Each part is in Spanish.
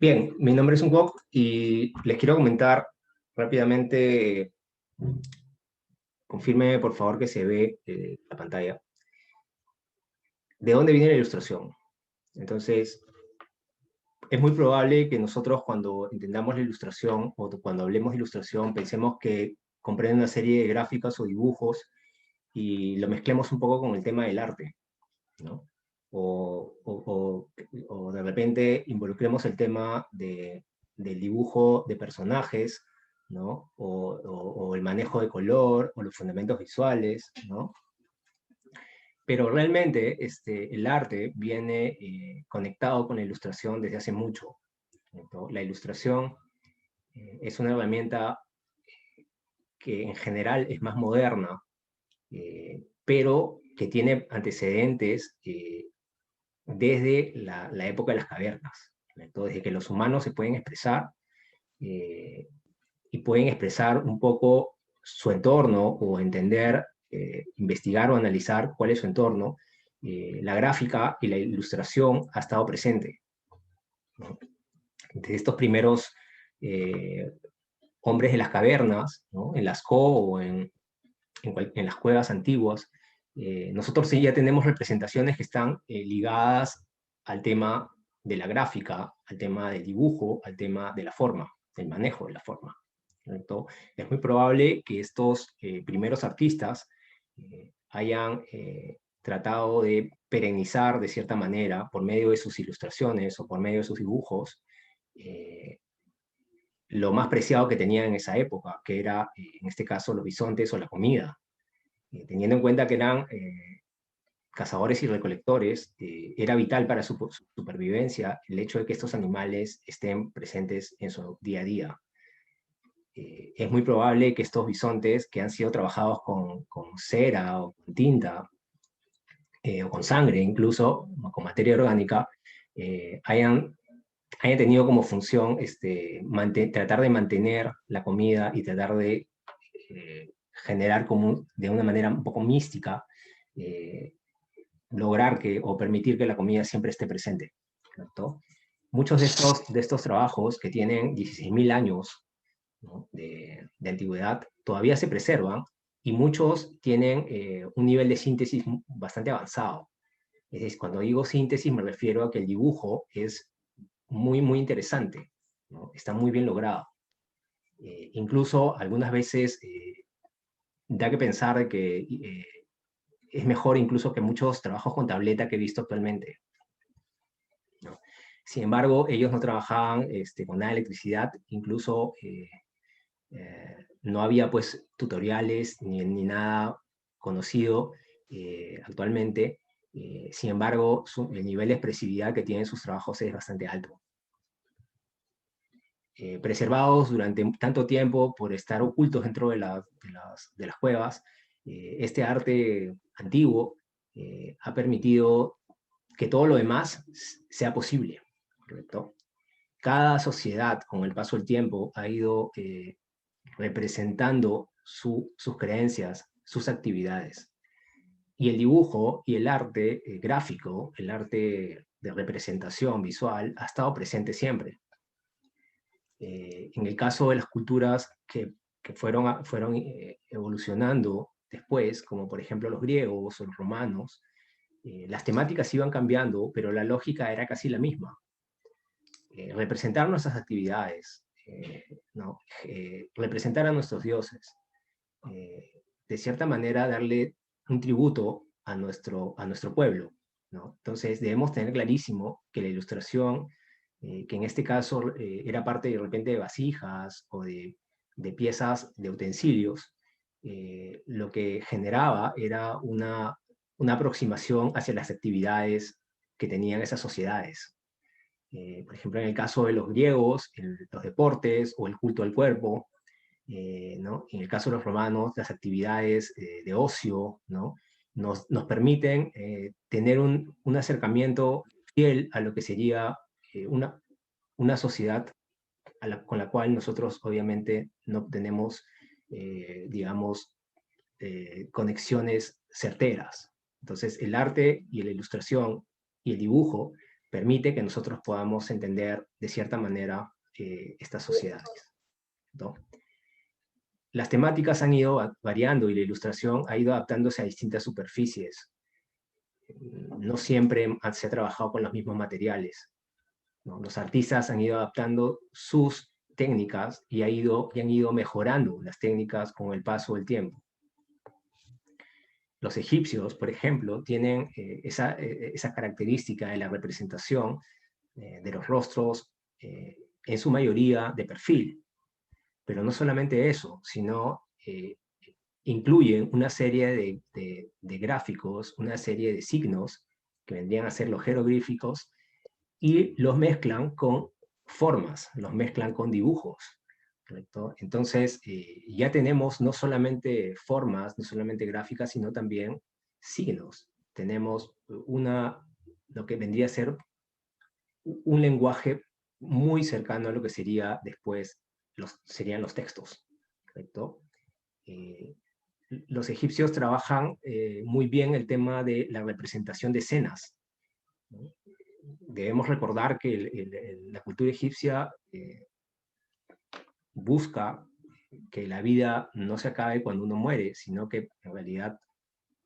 Bien, mi nombre es Ungok y les quiero comentar rápidamente, confirme por favor que se ve la pantalla, de dónde viene la ilustración. Entonces, es muy probable que nosotros cuando entendamos la ilustración o cuando hablemos de ilustración pensemos que comprenden una serie de gráficas o dibujos y lo mezclemos un poco con el tema del arte, ¿no? O de repente involucremos el tema del dibujo de personajes, ¿no? O el manejo de color, o los fundamentos visuales, ¿no? Pero realmente el arte viene conectado con la ilustración desde hace mucho, ¿no? La ilustración es una herramienta que en general es más moderna, pero que tiene antecedentes desde la época de las cavernas. Entonces, desde que los humanos se pueden expresar eh, y pueden expresar un poco su entorno o entender, investigar o analizar cuál es su entorno, la gráfica y la ilustración ha estado presente, ¿no? Desde estos primeros eh, hombres de las cavernas, ¿no? En Lascaux o en las cuevas antiguas, nosotros sí ya tenemos representaciones que están ligadas al tema de la gráfica, al tema del dibujo, al tema de la forma, del manejo de la forma. ¿Cierto? Es muy probable que estos primeros artistas hayan tratado de perennizar de cierta manera, por medio de sus ilustraciones o por medio de sus dibujos, eh, lo más preciado que tenían en esa época, que era, en este caso, los bisontes o la comida. Teniendo en cuenta que eran cazadores y recolectores, era vital para su supervivencia el hecho de que estos animales estén presentes en su día a día. Es muy probable que estos bisontes que han sido trabajados con cera o con tinta, o con sangre incluso, o con materia orgánica, hayan tenido como función tratar de mantener la comida y tratar de generar como de una manera un poco mística, eh, lograr que o permitir que la comida siempre esté presente, ¿cierto? Muchos de estos trabajos que tienen 16.000 años, ¿no? de antigüedad todavía se preservan y muchos tienen un nivel de síntesis bastante avanzado. Es decir, cuando digo síntesis me refiero a que el dibujo es muy, muy interesante, ¿no? Está muy bien logrado. Incluso algunas veces da que pensar que es mejor incluso que muchos trabajos con tableta que he visto actualmente, ¿no? Sin embargo, ellos no trabajaban con nada de electricidad, incluso no había pues tutoriales ni nada conocido actualmente. Sin embargo, el nivel de expresividad que tienen sus trabajos es bastante alto. Preservados durante tanto tiempo por estar ocultos dentro de las cuevas, este arte antiguo ha permitido que todo lo demás sea posible, ¿correcto? Cada sociedad, con el paso del tiempo, ha ido representando sus creencias, sus actividades. Y el dibujo y el arte gráfico, el arte de representación visual, ha estado presente siempre. En el caso de las culturas que fueron evolucionando después, como por ejemplo los griegos o los romanos, las temáticas iban cambiando, pero la lógica era casi la misma. Representar nuestras actividades, ¿no? Representar a nuestros dioses, de cierta manera darle un tributo a nuestro pueblo, ¿no? Entonces debemos tener clarísimo que la ilustración, que en este caso era parte de repente de vasijas o de piezas de utensilios, lo que generaba era una aproximación hacia las actividades que tenían esas sociedades. Por ejemplo, en el caso de los griegos, los deportes o el culto al cuerpo, ¿no? En el caso de los romanos, las actividades de ocio, ¿no? Nos permiten tener un acercamiento fiel a lo que sería una sociedad con la cual nosotros obviamente no tenemos, digamos, conexiones certeras. Entonces, el arte y la ilustración y el dibujo permite que nosotros podamos entender de cierta manera estas sociedades, ¿no? Las temáticas han ido variando y la ilustración ha ido adaptándose a distintas superficies. No siempre se ha trabajado con los mismos materiales, ¿no? Los artistas han ido adaptando sus técnicas y han ido mejorando las técnicas con el paso del tiempo. Los egipcios, por ejemplo, tienen esa característica de la representación de los rostros, en su mayoría de perfil. Pero no solamente eso, sino incluyen una serie de gráficos, una serie de signos, que vendrían a ser los jeroglíficos, y los mezclan con formas, los mezclan con dibujos, ¿correcto? Entonces, ya tenemos no solamente formas, no solamente gráficas, sino también signos. Tenemos lo que vendría a ser un lenguaje muy cercano a lo que sería después serían los textos, ¿correcto? Los egipcios trabajan muy bien el tema de la representación de escenas, ¿no? Debemos recordar que la cultura egipcia busca que la vida no se acabe cuando uno muere, sino que en realidad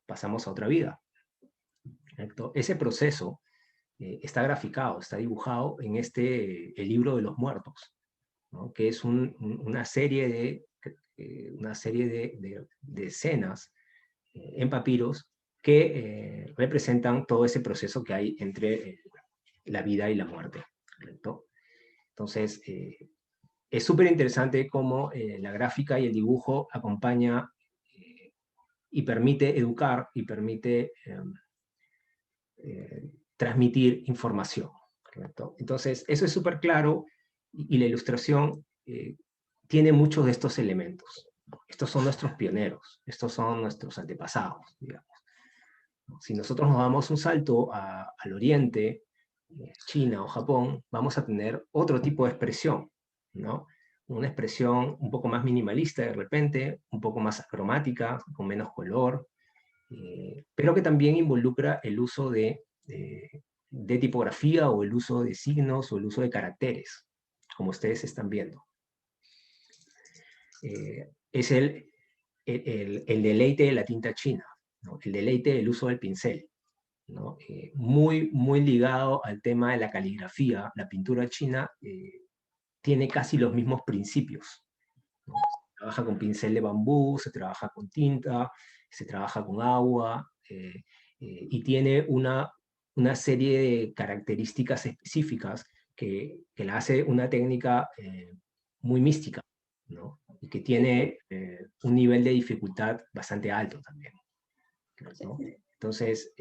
pasamos a otra vida, ¿correcto? Ese proceso está graficado, está dibujado en el libro de los muertos, ¿no? Que es una serie de escenas en papiros que representan todo ese proceso que hay entre la vida y la muerte, ¿correcto? Entonces, es súper interesante cómo la gráfica y el dibujo acompaña y permite educar y permite transmitir información, ¿correcto? Entonces, eso es súper claro y la ilustración tiene muchos de estos elementos. Estos son nuestros pioneros, estos son nuestros antepasados, digamos. Si nosotros nos damos un salto al oriente, China o Japón, vamos a tener otro tipo de expresión, ¿no? Una expresión un poco más minimalista de repente, un poco más cromática, con menos color, pero que también involucra el uso de tipografía o el uso de signos o el uso de caracteres, como ustedes están viendo. Es el deleite de la tinta china, ¿no? El deleite del uso del pincel, ¿no? Muy, muy ligado al tema de la caligrafía. La pintura china tiene casi los mismos principios, ¿no? Se trabaja con pincel de bambú, se trabaja con tinta, se trabaja con agua, y tiene una serie de características específicas que la hace una técnica muy mística, ¿no? Y que tiene un nivel de dificultad bastante alto también, ¿no? Entonces,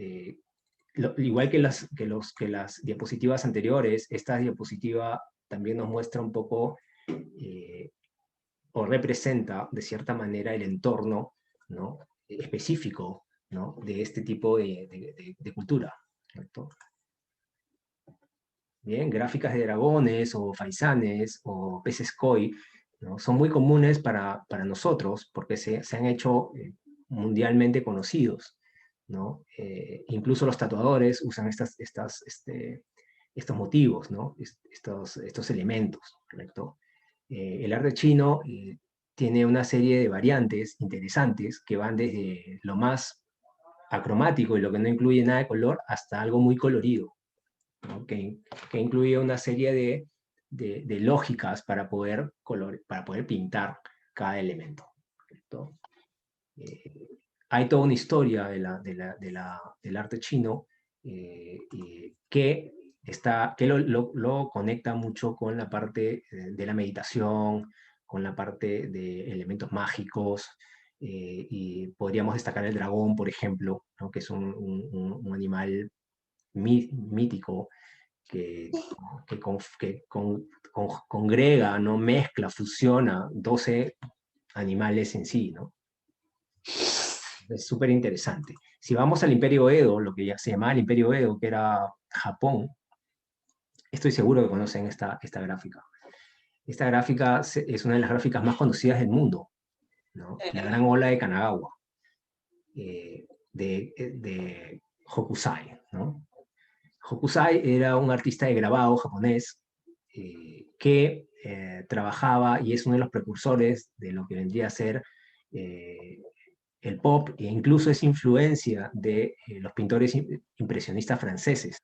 igual que las diapositivas anteriores, esta diapositiva también nos muestra un poco o representa de cierta manera el entorno, ¿no? Específico, ¿no? De este tipo de cultura, ¿correcto? Bien, gráficas de dragones o faisanes o peces koi, ¿no? Son muy comunes para nosotros porque se han hecho mundialmente conocidos, ¿no? Incluso los tatuadores usan estos motivos, ¿no? Estos elementos, ¿correcto? El arte chino tiene una serie de variantes interesantes que van desde lo más acromático y lo que no incluye nada de color hasta algo muy colorido, ¿no? Que incluye una serie de lógicas para poder pintar cada elemento, ¿correcto? Hay toda una historia del arte chino que lo conecta mucho con la parte de la meditación, con la parte de elementos mágicos, y podríamos destacar el dragón, por ejemplo, ¿no? Que es un animal mítico que congrega, ¿no? Mezcla, fusiona 12 animales en sí, ¿no? Es súper interesante. Si vamos al Imperio Edo, lo que ya se llamaba el Imperio Edo, que era Japón, estoy seguro que conocen esta gráfica. Esta gráfica es una de las gráficas más conocidas del mundo, ¿no? La Gran Ola de Kanagawa, de Hokusai, ¿no? Hokusai era un artista de grabado japonés que trabajaba y es uno de los precursores de lo que vendría a ser eh, el pop, e incluso es influencia de los pintores impresionistas franceses,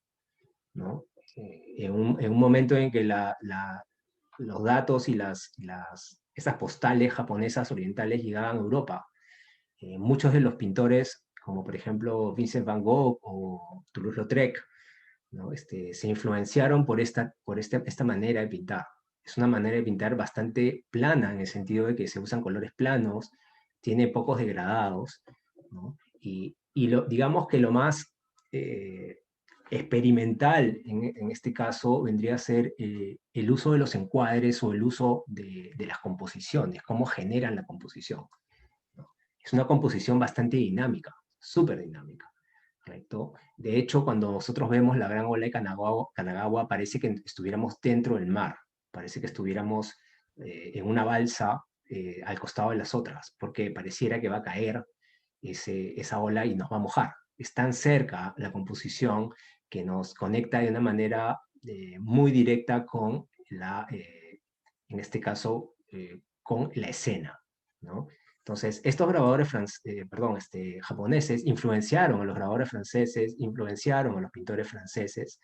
¿no? En un momento en que los datos y estas postales japonesas orientales llegaban a Europa, muchos de los pintores, como por ejemplo Vincent van Gogh o Toulouse-Lautrec, ¿no? Se influenciaron por esta manera de pintar. Es una manera de pintar bastante plana, en el sentido de que se usan colores planos, tiene pocos degradados, ¿no? Digamos que lo más experimental en este caso vendría a ser el uso de los encuadres o el uso de las composiciones, cómo generan la composición, ¿no? Es una composición bastante dinámica, súper dinámica. ¿Correcto? De hecho, cuando nosotros vemos la gran ola de Kanagawa, parece que estuviéramos dentro del mar, parece que estuviéramos en una balsa al costado de las otras, porque pareciera que va a caer esa ola y nos va a mojar. Es tan cerca la composición que nos conecta de una manera muy directa con en este caso, con la escena, ¿no? Entonces, estos grabadores japoneses influenciaron a los grabadores franceses, influenciaron a los pintores franceses,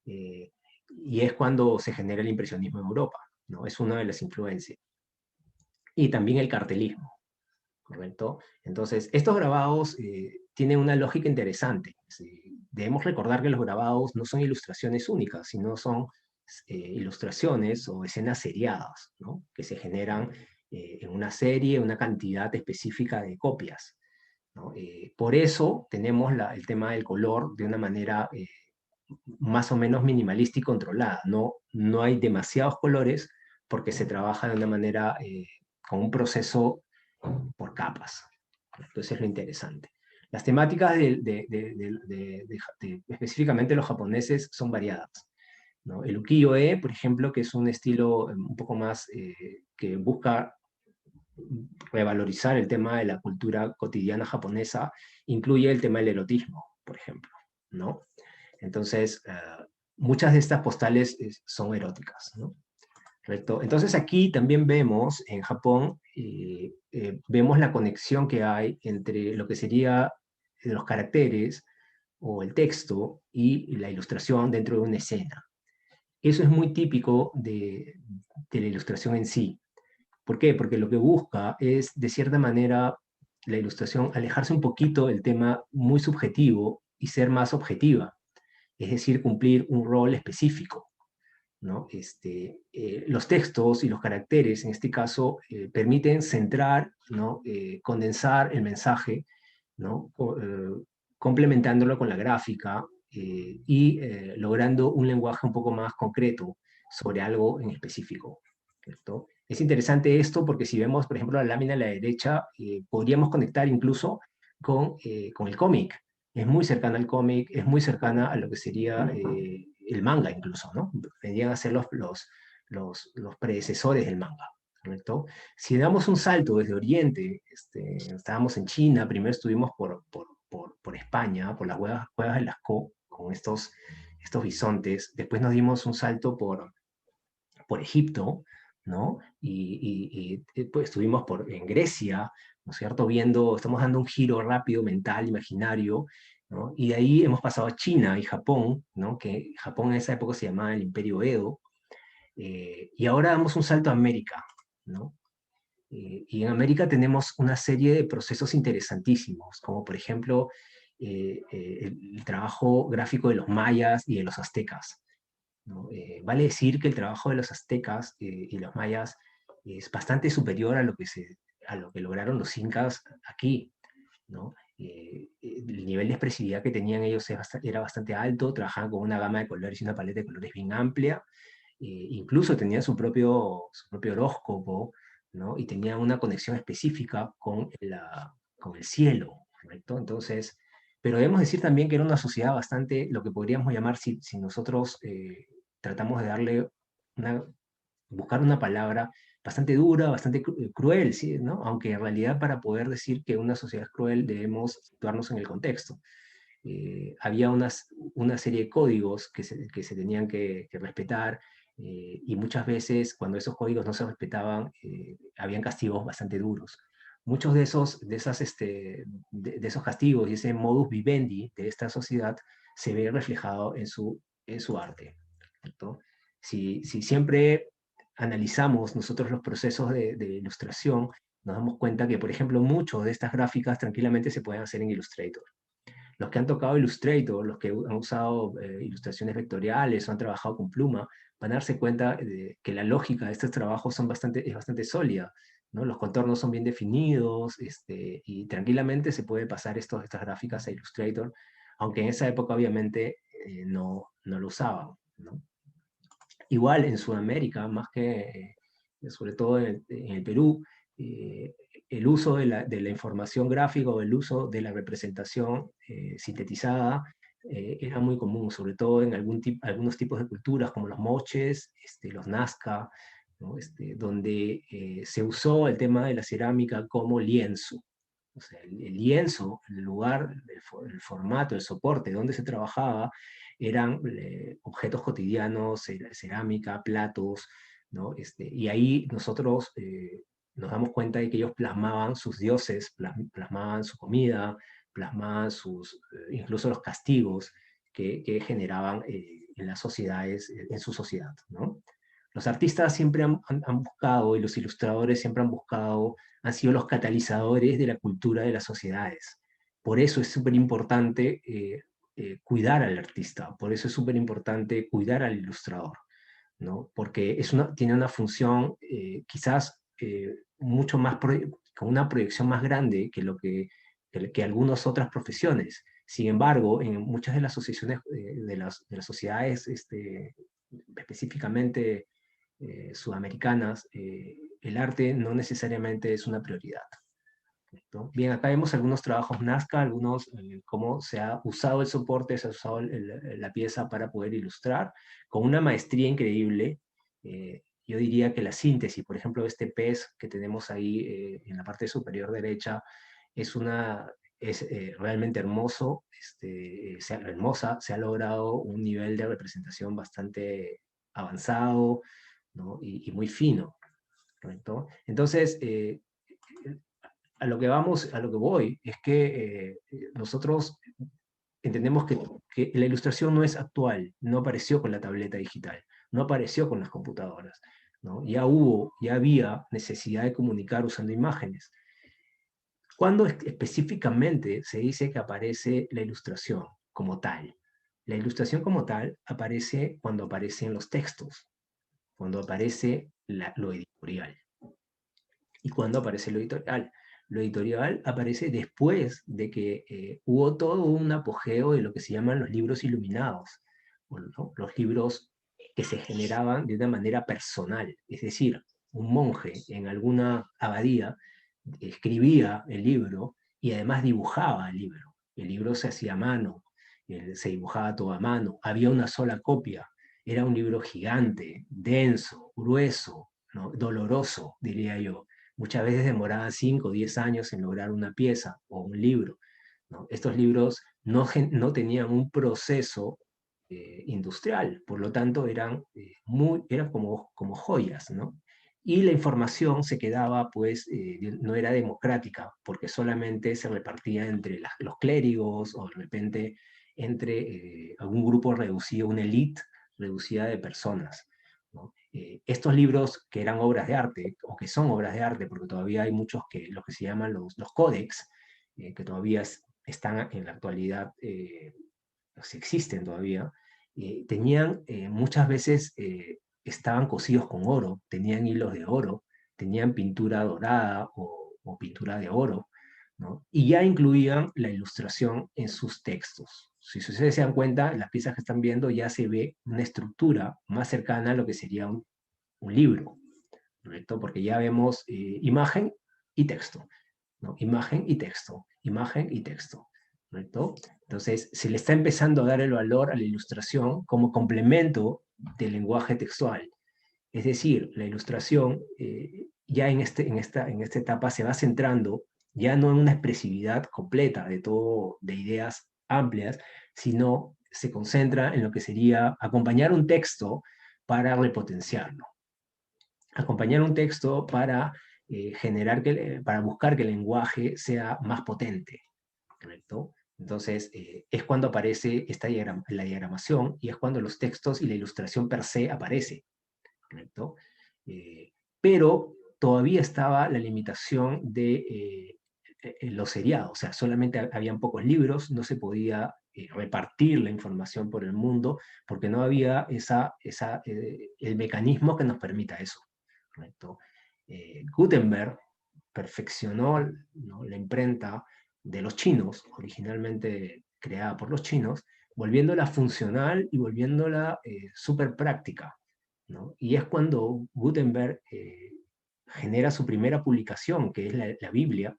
y es cuando se genera el impresionismo en Europa, ¿no? Es una de las influencias. Y también el cartelismo, ¿correcto? Entonces, estos grabados tienen una lógica interesante. ¿Sí? Debemos recordar que los grabados no son ilustraciones únicas, sino son ilustraciones o escenas seriadas, ¿no? Que se generan en una serie, una cantidad específica de copias, ¿no? Por eso tenemos el tema del color de una manera más o menos minimalista y controlada. No hay demasiados colores porque se trabaja de una manera, con un proceso por capas. Entonces es lo interesante. Las temáticas específicamente los japoneses son variadas, ¿no? El ukiyo-e, por ejemplo, que es un estilo un poco más que busca revalorizar el tema de la cultura cotidiana japonesa, incluye el tema del erotismo, por ejemplo, ¿no? Entonces, muchas de estas postales son eróticas, ¿no? ¿Correcto? Entonces aquí también vemos, en Japón, vemos la conexión que hay entre lo que sería los caracteres o el texto y la ilustración dentro de una escena. Eso es muy típico de la ilustración en sí. ¿Por qué? Porque lo que busca es, de cierta manera, la ilustración, alejarse un poquito del tema muy subjetivo y ser más objetiva, es decir, cumplir un rol específico, ¿no? Los textos y los caracteres, en este caso, permiten centrar, ¿no? Condensar el mensaje, ¿no? Complementándolo con la gráfica y logrando un lenguaje un poco más concreto sobre algo en específico, ¿cierto? Es interesante esto porque si vemos, por ejemplo, la lámina a la derecha, podríamos conectar incluso con el cómic. Es muy cercana al cómic, es muy cercana a lo que sería el manga incluso, ¿no? Vendrían a ser los predecesores del manga, ¿correcto? Si damos un salto desde Oriente, estábamos en China, primero estuvimos por España, por las cuevas de Lascaux, con estos bisontes, después nos dimos un salto por Egipto, ¿no? Pues, estuvimos en Grecia, ¿no es cierto? Estamos dando un giro rápido, mental, imaginario, ¿no? Y de ahí hemos pasado a China y Japón, ¿no? Que Japón en esa época se llamaba el Imperio Edo, y ahora damos un salto a América, ¿no? Y en América tenemos una serie de procesos interesantísimos, como por ejemplo el trabajo gráfico de los mayas y de los aztecas, ¿no? Vale decir que el trabajo de los aztecas y los mayas es bastante superior a lo que lograron los incas aquí, ¿no? El nivel de expresividad que tenían ellos era bastante alto, trabajaban con una gama de colores y una paleta de colores bien amplia, incluso tenían su propio horóscopo, ¿no? Y tenían una conexión específica con el cielo, ¿correcto? Entonces, pero debemos decir también que era una sociedad bastante, lo que podríamos llamar, si nosotros tratamos de una, buscar una palabra bastante dura, bastante cruel, ¿sí? ¿No? Aunque en realidad para poder decir que una sociedad es cruel debemos situarnos en el contexto. había una serie de códigos que se tenían que respetar, y muchas veces cuando esos códigos no se respetaban, habían castigos bastante duros. Muchos de esos castigos y ese modus vivendi de esta sociedad se ve reflejado en su arte, ¿cierto? Si siempre analizamos nosotros los procesos de ilustración, nos damos cuenta que, por ejemplo, muchas de estas gráficas tranquilamente se pueden hacer en Illustrator. Los que han tocado Illustrator, los que han usado ilustraciones vectoriales o han trabajado con pluma, van a darse cuenta de que la lógica de estos trabajos es bastante sólida, ¿no? Los contornos son bien definidos, y tranquilamente se puede pasar estas gráficas a Illustrator, aunque en esa época obviamente no lo usaban, ¿no? Igual en Sudamérica, más que, sobre todo en el Perú, eh, el uso de la información gráfica o el uso de la representación sintetizada era muy común, sobre todo en algunos tipos de culturas como los moches, los Nazca, ¿no? Donde se usó el tema de la cerámica como lienzo. O sea, el lienzo, el lugar, el formato, el soporte donde se trabajaba, eran objetos cotidianos, cerámica, platos, ¿no? Y ahí nosotros nos damos cuenta de que ellos plasmaban sus dioses, plasmaban su comida, plasmaban incluso los castigos que generaban en las sociedades, en su sociedad, ¿no? Los artistas siempre han buscado, y los ilustradores siempre han buscado, han sido los catalizadores de la cultura de las sociedades. Por eso es súper importante cuidar al artista, por eso es súper importante cuidar al ilustrador, ¿no? Porque tiene una función quizás mucho más, con una proyección más grande que algunas otras profesiones. Sin embargo, en muchas de las asociaciones de las sociedades, específicamente sudamericanas, el arte no necesariamente es una prioridad, ¿no? Bien, acá vemos algunos trabajos Nazca, algunos cómo se ha usado el soporte, se ha usado la pieza para poder ilustrar, con una maestría increíble. Yo diría que la síntesis, por ejemplo, este pez que tenemos ahí en la parte superior derecha, es realmente hermoso, hermosa, se ha logrado un nivel de representación bastante avanzado, ¿no? Y muy fino, ¿correcto? Entonces, a lo que voy, es que nosotros entendemos que la ilustración no es actual, no apareció con la tableta digital, no apareció con las computadoras, ¿no? Ya había necesidad de comunicar usando imágenes. ¿Cuándo específicamente se dice que aparece la ilustración como tal? La ilustración como tal aparece cuando aparecen los textos, cuando aparece lo editorial. ¿Y cuándo aparece lo editorial? Lo editorial aparece después de que hubo todo un apogeo de lo que se llaman los libros iluminados, ¿no? Los libros que se generaban de una manera personal, es decir, un monje en alguna abadía escribía el libro y además dibujaba el libro. El libro se hacía a mano, se dibujaba todo a mano, había una sola copia, era un libro gigante, denso, grueso, ¿no? Doloroso, diría yo. Muchas veces demoraban 5 o 10 años en lograr una pieza o un libro, ¿no? Estos libros no tenían un proceso industrial, por lo tanto eran como joyas, ¿no? Y la información se quedaba, pues, no era democrática, porque solamente se repartía entre los clérigos o de repente entre algún grupo reducido, una élite reducida de personas, ¿no? Estos libros que eran obras de arte, o que son obras de arte, porque todavía hay muchos los que se llaman los códex, que todavía están en la actualidad, si existen todavía, tenían muchas veces, estaban cosidos con oro, tenían hilos de oro, tenían pintura dorada o pintura de oro, ¿no? Y ya incluían la ilustración en sus textos. Si ustedes se dan cuenta, las piezas que están viendo ya se ve una estructura más cercana a lo que sería un libro, ¿correcto? Porque ya vemos imagen y texto, ¿no? Imagen y texto, imagen y texto, ¿correcto? Entonces, se le está empezando a dar el valor a la ilustración como complemento del lenguaje textual. Es decir, la ilustración ya en esta etapa se va centrando ya no en una expresividad completa de todo, de ideas amplias, sino se concentra en lo que sería acompañar un texto para repotenciarlo. Acompañar un texto para para buscar que el lenguaje sea más potente, ¿correcto? Entonces, es cuando aparece la diagramación y es cuando los textos y la ilustración per se aparece, ¿correcto? Pero todavía estaba la limitación de los seriados, o sea, solamente habían pocos libros, no se podía repartir la información por el mundo porque no había el mecanismo que nos permita eso, ¿correcto? Gutenberg perfeccionó, ¿no?, la imprenta de los chinos, originalmente creada por los chinos, volviéndola funcional y volviéndola súper práctica, ¿no? Y es cuando Gutenberg genera su primera publicación, que es la Biblia,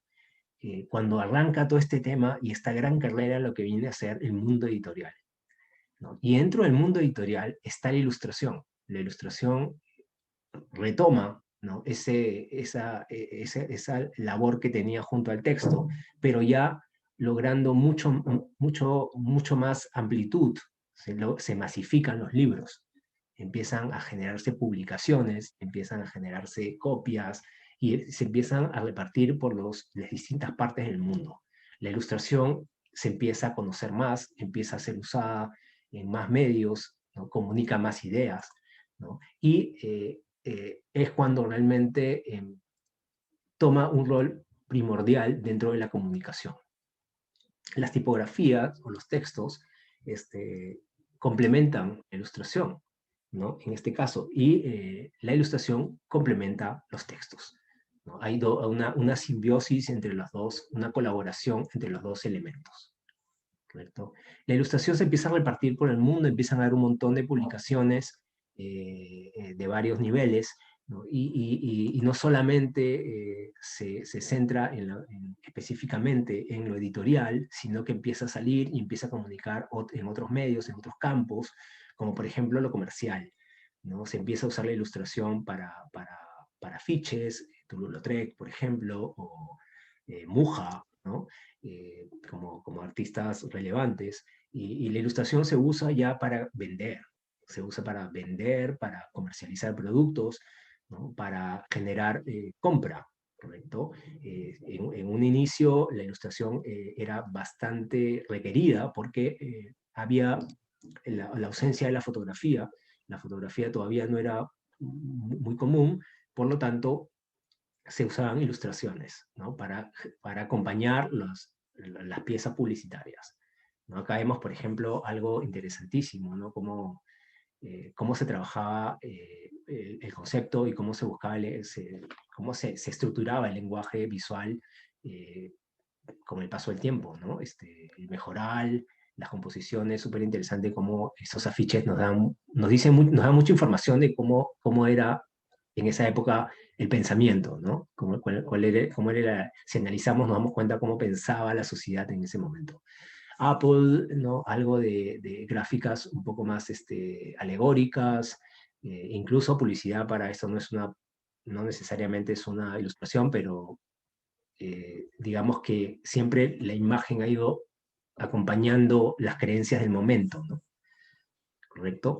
cuando arranca todo este tema y esta gran carrera, lo que viene a ser el mundo editorial, ¿no? Y dentro del mundo editorial está la ilustración. La ilustración retoma, ¿no?, esa labor que tenía junto al texto, pero ya logrando mucho más amplitud. Se masifican los libros, empiezan a generarse publicaciones, empiezan a generarse copias y se empiezan a repartir por las distintas partes del mundo. La ilustración se empieza a conocer más, empieza a ser usada en más medios, ¿no?, comunica más ideas, ¿no? Y es cuando realmente toma un rol primordial dentro de la comunicación. Las tipografías o los textos complementan la ilustración, ¿no?, en este caso, y la ilustración complementa los textos, ¿no? Hay una simbiosis entre los dos, una colaboración entre los dos elementos, ¿correcto? La ilustración se empieza a repartir por el mundo, empiezan a haber un montón de publicaciones de varios niveles, ¿no? Y no solamente se centra específicamente en lo editorial, sino que empieza a salir y empieza a comunicar en otros medios, en otros campos, como por ejemplo lo comercial, ¿no? Se empieza a usar la ilustración para afiches, Toulouse-Lautrec, por ejemplo, o Muja, ¿no? Como artistas relevantes, y la ilustración se usa ya para vender, se usa para vender, para comercializar productos, ¿no?, para generar compra, ¿correcto? En un inicio la ilustración era bastante requerida porque había la ausencia de la fotografía todavía no era muy común, por lo tanto se usaban ilustraciones, ¿no?, para acompañar las piezas publicitarias, ¿no? Acá vemos, por ejemplo, algo interesantísimo, ¿no?, cómo se trabajaba el concepto y cómo se buscaba, cómo se estructuraba el lenguaje visual con el paso del tiempo, ¿no? El mejoral, las composiciones, súper interesante cómo esos afiches nos dan mucha información de cómo era en esa época el pensamiento, ¿no? Si analizamos nos damos cuenta cómo pensaba la sociedad en ese momento. Apple, ¿no?, algo de gráficas un poco más alegóricas, incluso publicidad para esto no necesariamente es una ilustración, pero digamos que siempre la imagen ha ido acompañando las creencias del momento, ¿no? ¿Correcto?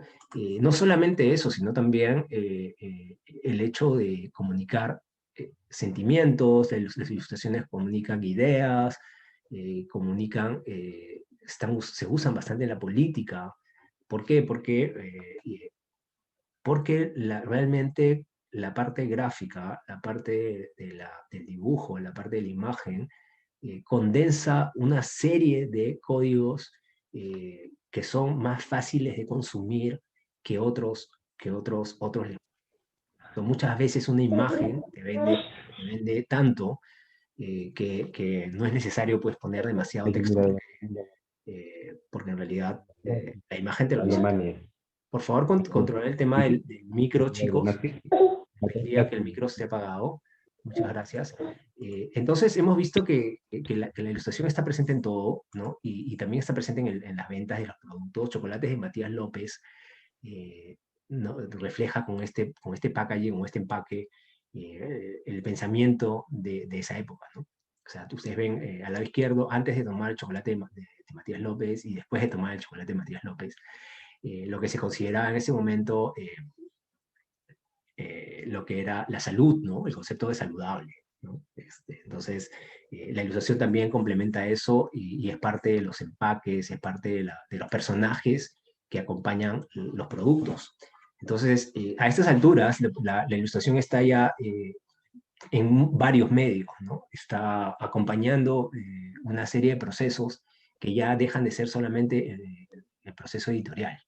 No solamente eso, sino también el hecho de comunicar sentimientos, las ilustraciones comunican ideas, se usan bastante en la política. ¿Por qué? Porque realmente la parte gráfica, la parte del dibujo, la parte de la imagen, condensa una serie de códigos que son más fáciles de consumir que otros lenguajes. Muchas veces una imagen te vende tanto que no es necesario, pues, poner demasiado texto porque en realidad la imagen te lo dice. Alemania. Por favor, controlar el tema del micro, chicos. Veía que el micro se ha apagado. Muchas gracias. Entonces, hemos visto que la ilustración está presente en todo, ¿no? Y también está presente en las ventas de los productos. Chocolates de Matías López ¿no?, refleja con este packaging, con este empaque, el pensamiento de esa época, ¿no? O sea, ustedes ven al lado izquierdo, antes de tomar el chocolate de Matías López y después de tomar el chocolate de Matías López, lo que se consideraba en ese momento lo que era la salud, ¿no? El concepto de saludable, ¿no? Entonces, la ilustración también complementa eso y es parte de los empaques, es parte de los personajes que acompañan los productos. Entonces, a estas alturas, la ilustración está ya en varios medios, ¿no? Está acompañando una serie de procesos que ya dejan de ser solamente el proceso editorial,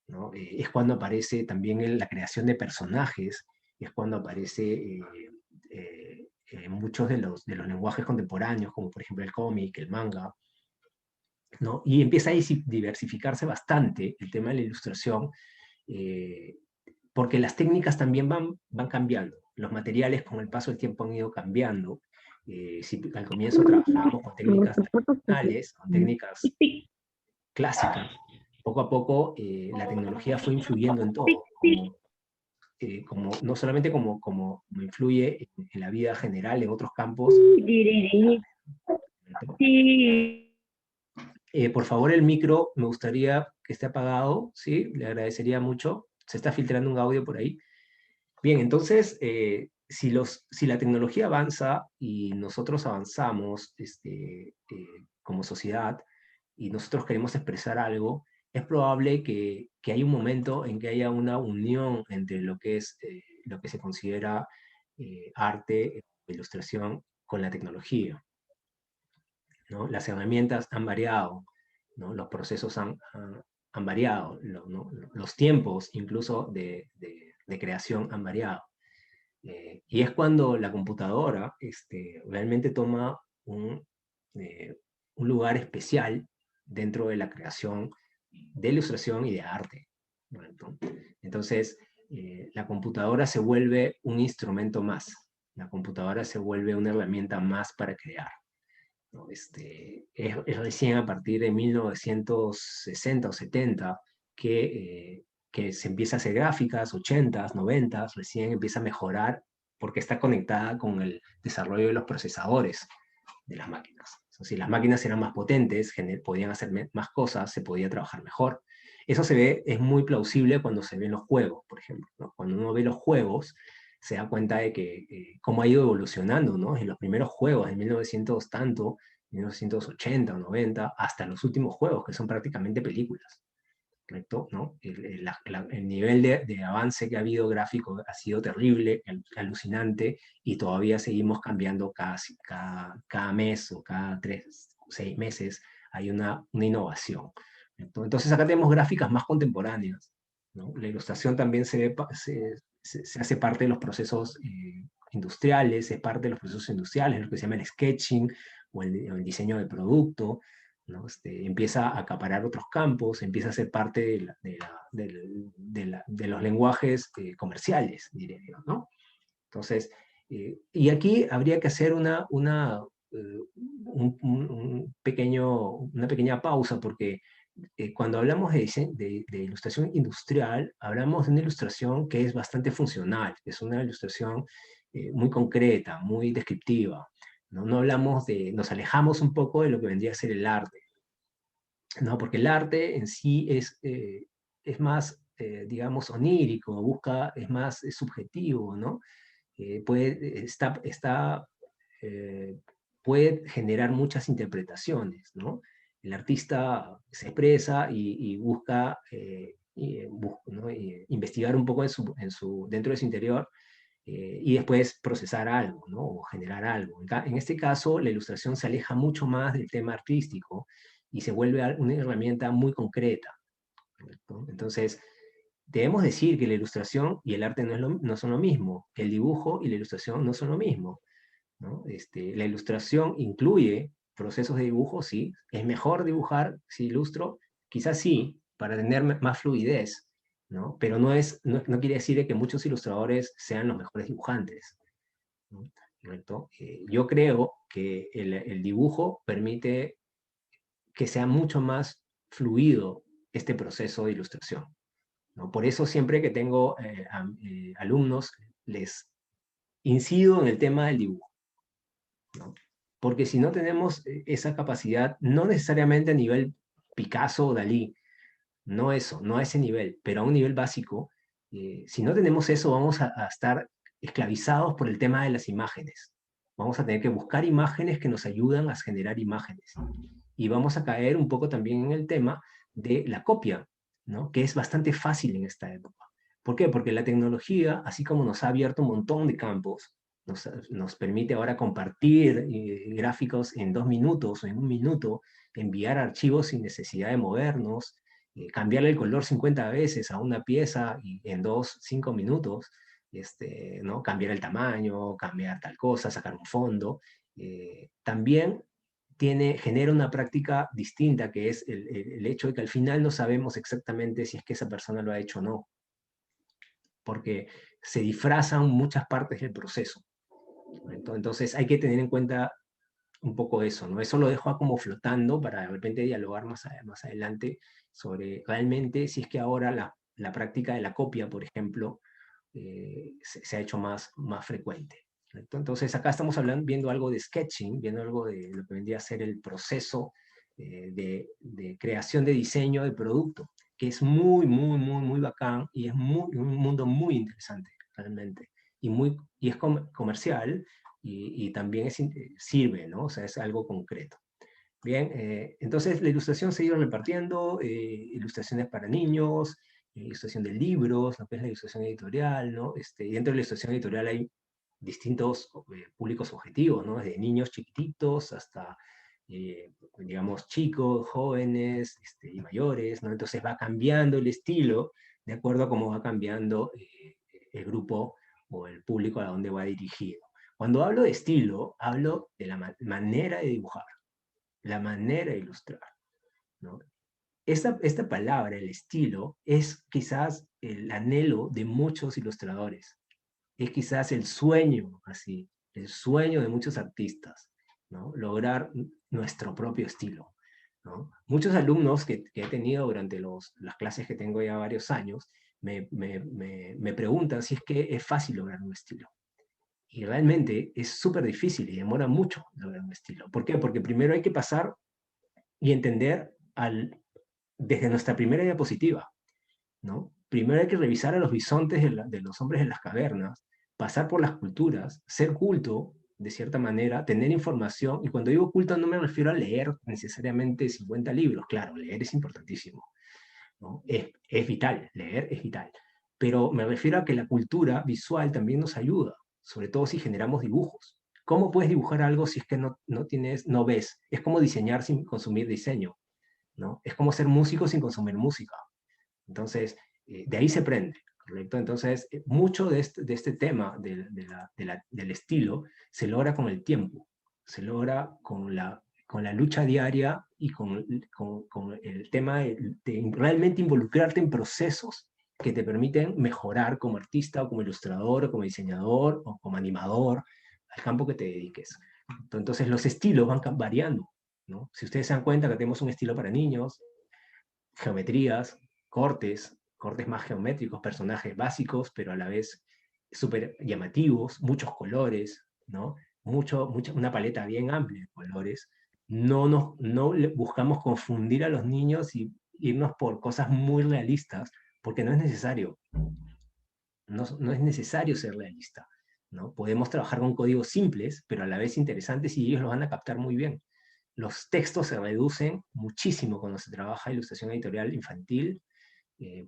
¿no? Es cuando aparece también la creación de personajes, es cuando aparece muchos de los lenguajes contemporáneos, como por ejemplo el cómic, el manga, ¿no? Y empieza a diversificarse bastante el tema de la ilustración, eh, porque las técnicas también van cambiando. Los materiales con el paso del tiempo han ido cambiando. Si al comienzo trabajábamos con técnicas tradicionales, con técnicas clásicas, poco a poco la tecnología fue influyendo en todo, no solamente como influye en la vida general, en otros campos. Por favor, el micro me gustaría que esté apagado, ¿sí? Le agradecería mucho. Se está filtrando un audio por ahí. Bien, entonces, si la tecnología avanza y nosotros avanzamos como sociedad y nosotros queremos expresar algo, es probable que haya un momento en que haya una unión entre lo que se considera arte, ilustración, con la tecnología, ¿no? Las herramientas han variado, ¿no? Los procesos han variado, ¿no? Los tiempos incluso de creación han variado. Y es cuando la computadora realmente toma eh, un lugar especial dentro de la creación de ilustración y de arte, ¿no? Entonces, la computadora se vuelve un instrumento más, la computadora se vuelve una herramienta más para crear, ¿no? Es recién a partir de 1960 o 70 que se empieza a hacer gráficas, 80s, 90s, recién empieza a mejorar porque está conectada con el desarrollo de los procesadores de las máquinas. O sea, si las máquinas eran más potentes, podían hacer más cosas, se podía trabajar mejor. Eso se ve, es muy plausible cuando se ven los juegos, por ejemplo, ¿no? Cuando uno ve los juegos, se da cuenta de que cómo ha ido evolucionando, ¿no? En los primeros juegos, en 1900 tanto, 1980 o 90, hasta los últimos juegos, que son prácticamente películas, ¿correcto? ¿No? El nivel de avance que ha habido gráfico ha sido terrible, alucinante, y todavía seguimos cambiando cada mes o cada 6 meses hay una innovación. Entonces acá tenemos gráficas más contemporáneas, ¿no? La ilustración también se hace parte de los procesos industriales, es parte de los procesos industriales, lo que se llama el sketching o el diseño de producto, ¿no? Empieza a acaparar otros campos, empieza a ser parte de los lenguajes comerciales, diría yo, ¿no? Entonces, y aquí habría que hacer una pequeña pausa, porque cuando hablamos de ilustración industrial, hablamos de una ilustración que es bastante funcional, que es una ilustración muy concreta, muy descriptiva. ¿No? No hablamos nos alejamos un poco de lo que vendría a ser el arte, ¿no? Porque el arte en sí es más, digamos, onírico, es subjetivo, ¿no? Puede, eh, puede generar muchas interpretaciones, ¿no? El artista se expresa y busca, ¿no? Investigar un poco dentro de su interior y después procesar algo, ¿no? O generar algo. En este caso, la ilustración se aleja mucho más del tema artístico y se vuelve una herramienta muy concreta, ¿no? Entonces, debemos decir que la ilustración y el arte no son lo mismo, el dibujo y la ilustración no son lo mismo, ¿no? La ilustración incluye procesos de dibujo, sí, es mejor dibujar si ilustro, quizás sí, para tener más fluidez, ¿no? Pero no quiere decir que muchos ilustradores sean los mejores dibujantes, ¿no? ¿Correcto? Yo creo que el dibujo permite que sea mucho más fluido este proceso de ilustración, ¿no? Por eso siempre que tengo alumnos, les incido en el tema del dibujo, ¿no? porque si no tenemos esa capacidad, no necesariamente a nivel Picasso o Dalí, no eso, no a ese nivel, pero a un nivel básico, si no tenemos eso, vamos a estar esclavizados por el tema de las imágenes. Vamos a tener que buscar imágenes que nos ayudan a generar imágenes. Y vamos a caer un poco también en el tema de la copia, ¿no? Que es bastante fácil en esta época. ¿Por qué? Porque la tecnología, así como nos ha abierto un montón de campos, nos permite ahora compartir gráficos en 2 minutos o en 1 minuto, enviar archivos sin necesidad de movernos, cambiarle el color 50 veces a una pieza y en 2, 5 minutos, ¿no? Cambiar el tamaño, cambiar tal cosa, sacar un fondo. También genera una práctica distinta, que es el hecho de que al final no sabemos exactamente si es que esa persona lo ha hecho o no, porque se disfrazan muchas partes del proceso. Entonces hay que tener en cuenta un poco eso, ¿no? Eso lo dejo como flotando para de repente dialogar más adelante sobre realmente si es que ahora la práctica de la copia, por ejemplo, se ha hecho más frecuente. Entonces acá estamos viendo algo de sketching, viendo algo de lo que vendría a ser el proceso de creación de diseño de producto, que es muy bacán y es un mundo muy interesante realmente. Y es comercial y también sirve, ¿no? O sea, es algo concreto. Bien, entonces la ilustración se ha ido repartiendo, ilustraciones para niños, ilustración de libros, lo que es la ilustración editorial, ¿no? Y dentro de la ilustración editorial hay distintos públicos objetivos, ¿no? Desde niños chiquititos hasta, digamos, chicos, jóvenes y mayores, ¿no? Entonces va cambiando el estilo de acuerdo a cómo va cambiando el grupo o el público a donde va dirigido. Cuando hablo de estilo, hablo de la manera de dibujar, la manera de ilustrar, ¿no? Esta palabra, el estilo, es quizás el anhelo de muchos ilustradores, es quizás el sueño, así, el sueño de muchos artistas, ¿no? Lograr nuestro propio estilo, ¿no? Muchos alumnos que he tenido durante las clases que tengo ya varios años me preguntan si es que es fácil lograr un estilo. Y realmente es súper difícil y demora mucho lograr un estilo. ¿Por qué? Porque primero hay que pasar y entender desde nuestra primera diapositiva, ¿no? Primero hay que revisar a los bisontes de los hombres de las cavernas, pasar por las culturas, ser culto, de cierta manera, tener información, y cuando digo culto no me refiero a leer necesariamente 50 libros, claro, leer es importantísimo, ¿no? Es vital, leer es vital, pero me refiero a que la cultura visual también nos ayuda, sobre todo si generamos dibujos. ¿Cómo puedes dibujar algo si es que no ves? Es como diseñar sin consumir diseño, ¿no? Es como ser músico sin consumir música. Entonces, de ahí se prende, ¿correcto? Entonces, mucho de este tema del estilo se logra con el tiempo, se logra con la lucha diaria y con el tema de realmente involucrarte en procesos que te permiten mejorar como artista o como ilustrador o como diseñador o como animador al campo que te dediques. Entonces los estilos van variando, ¿no? Si ustedes se dan cuenta que tenemos un estilo para niños, geometrías, cortes más geométricos, personajes básicos, pero a la vez súper llamativos, muchos colores, ¿no? Una paleta bien amplia de colores. No buscamos confundir a los niños y irnos por cosas muy realistas, porque no es necesario. No es necesario ser realista, ¿no? Podemos trabajar con códigos simples, pero a la vez interesantes y ellos lo van a captar muy bien. Los textos se reducen muchísimo cuando se trabaja ilustración editorial infantil,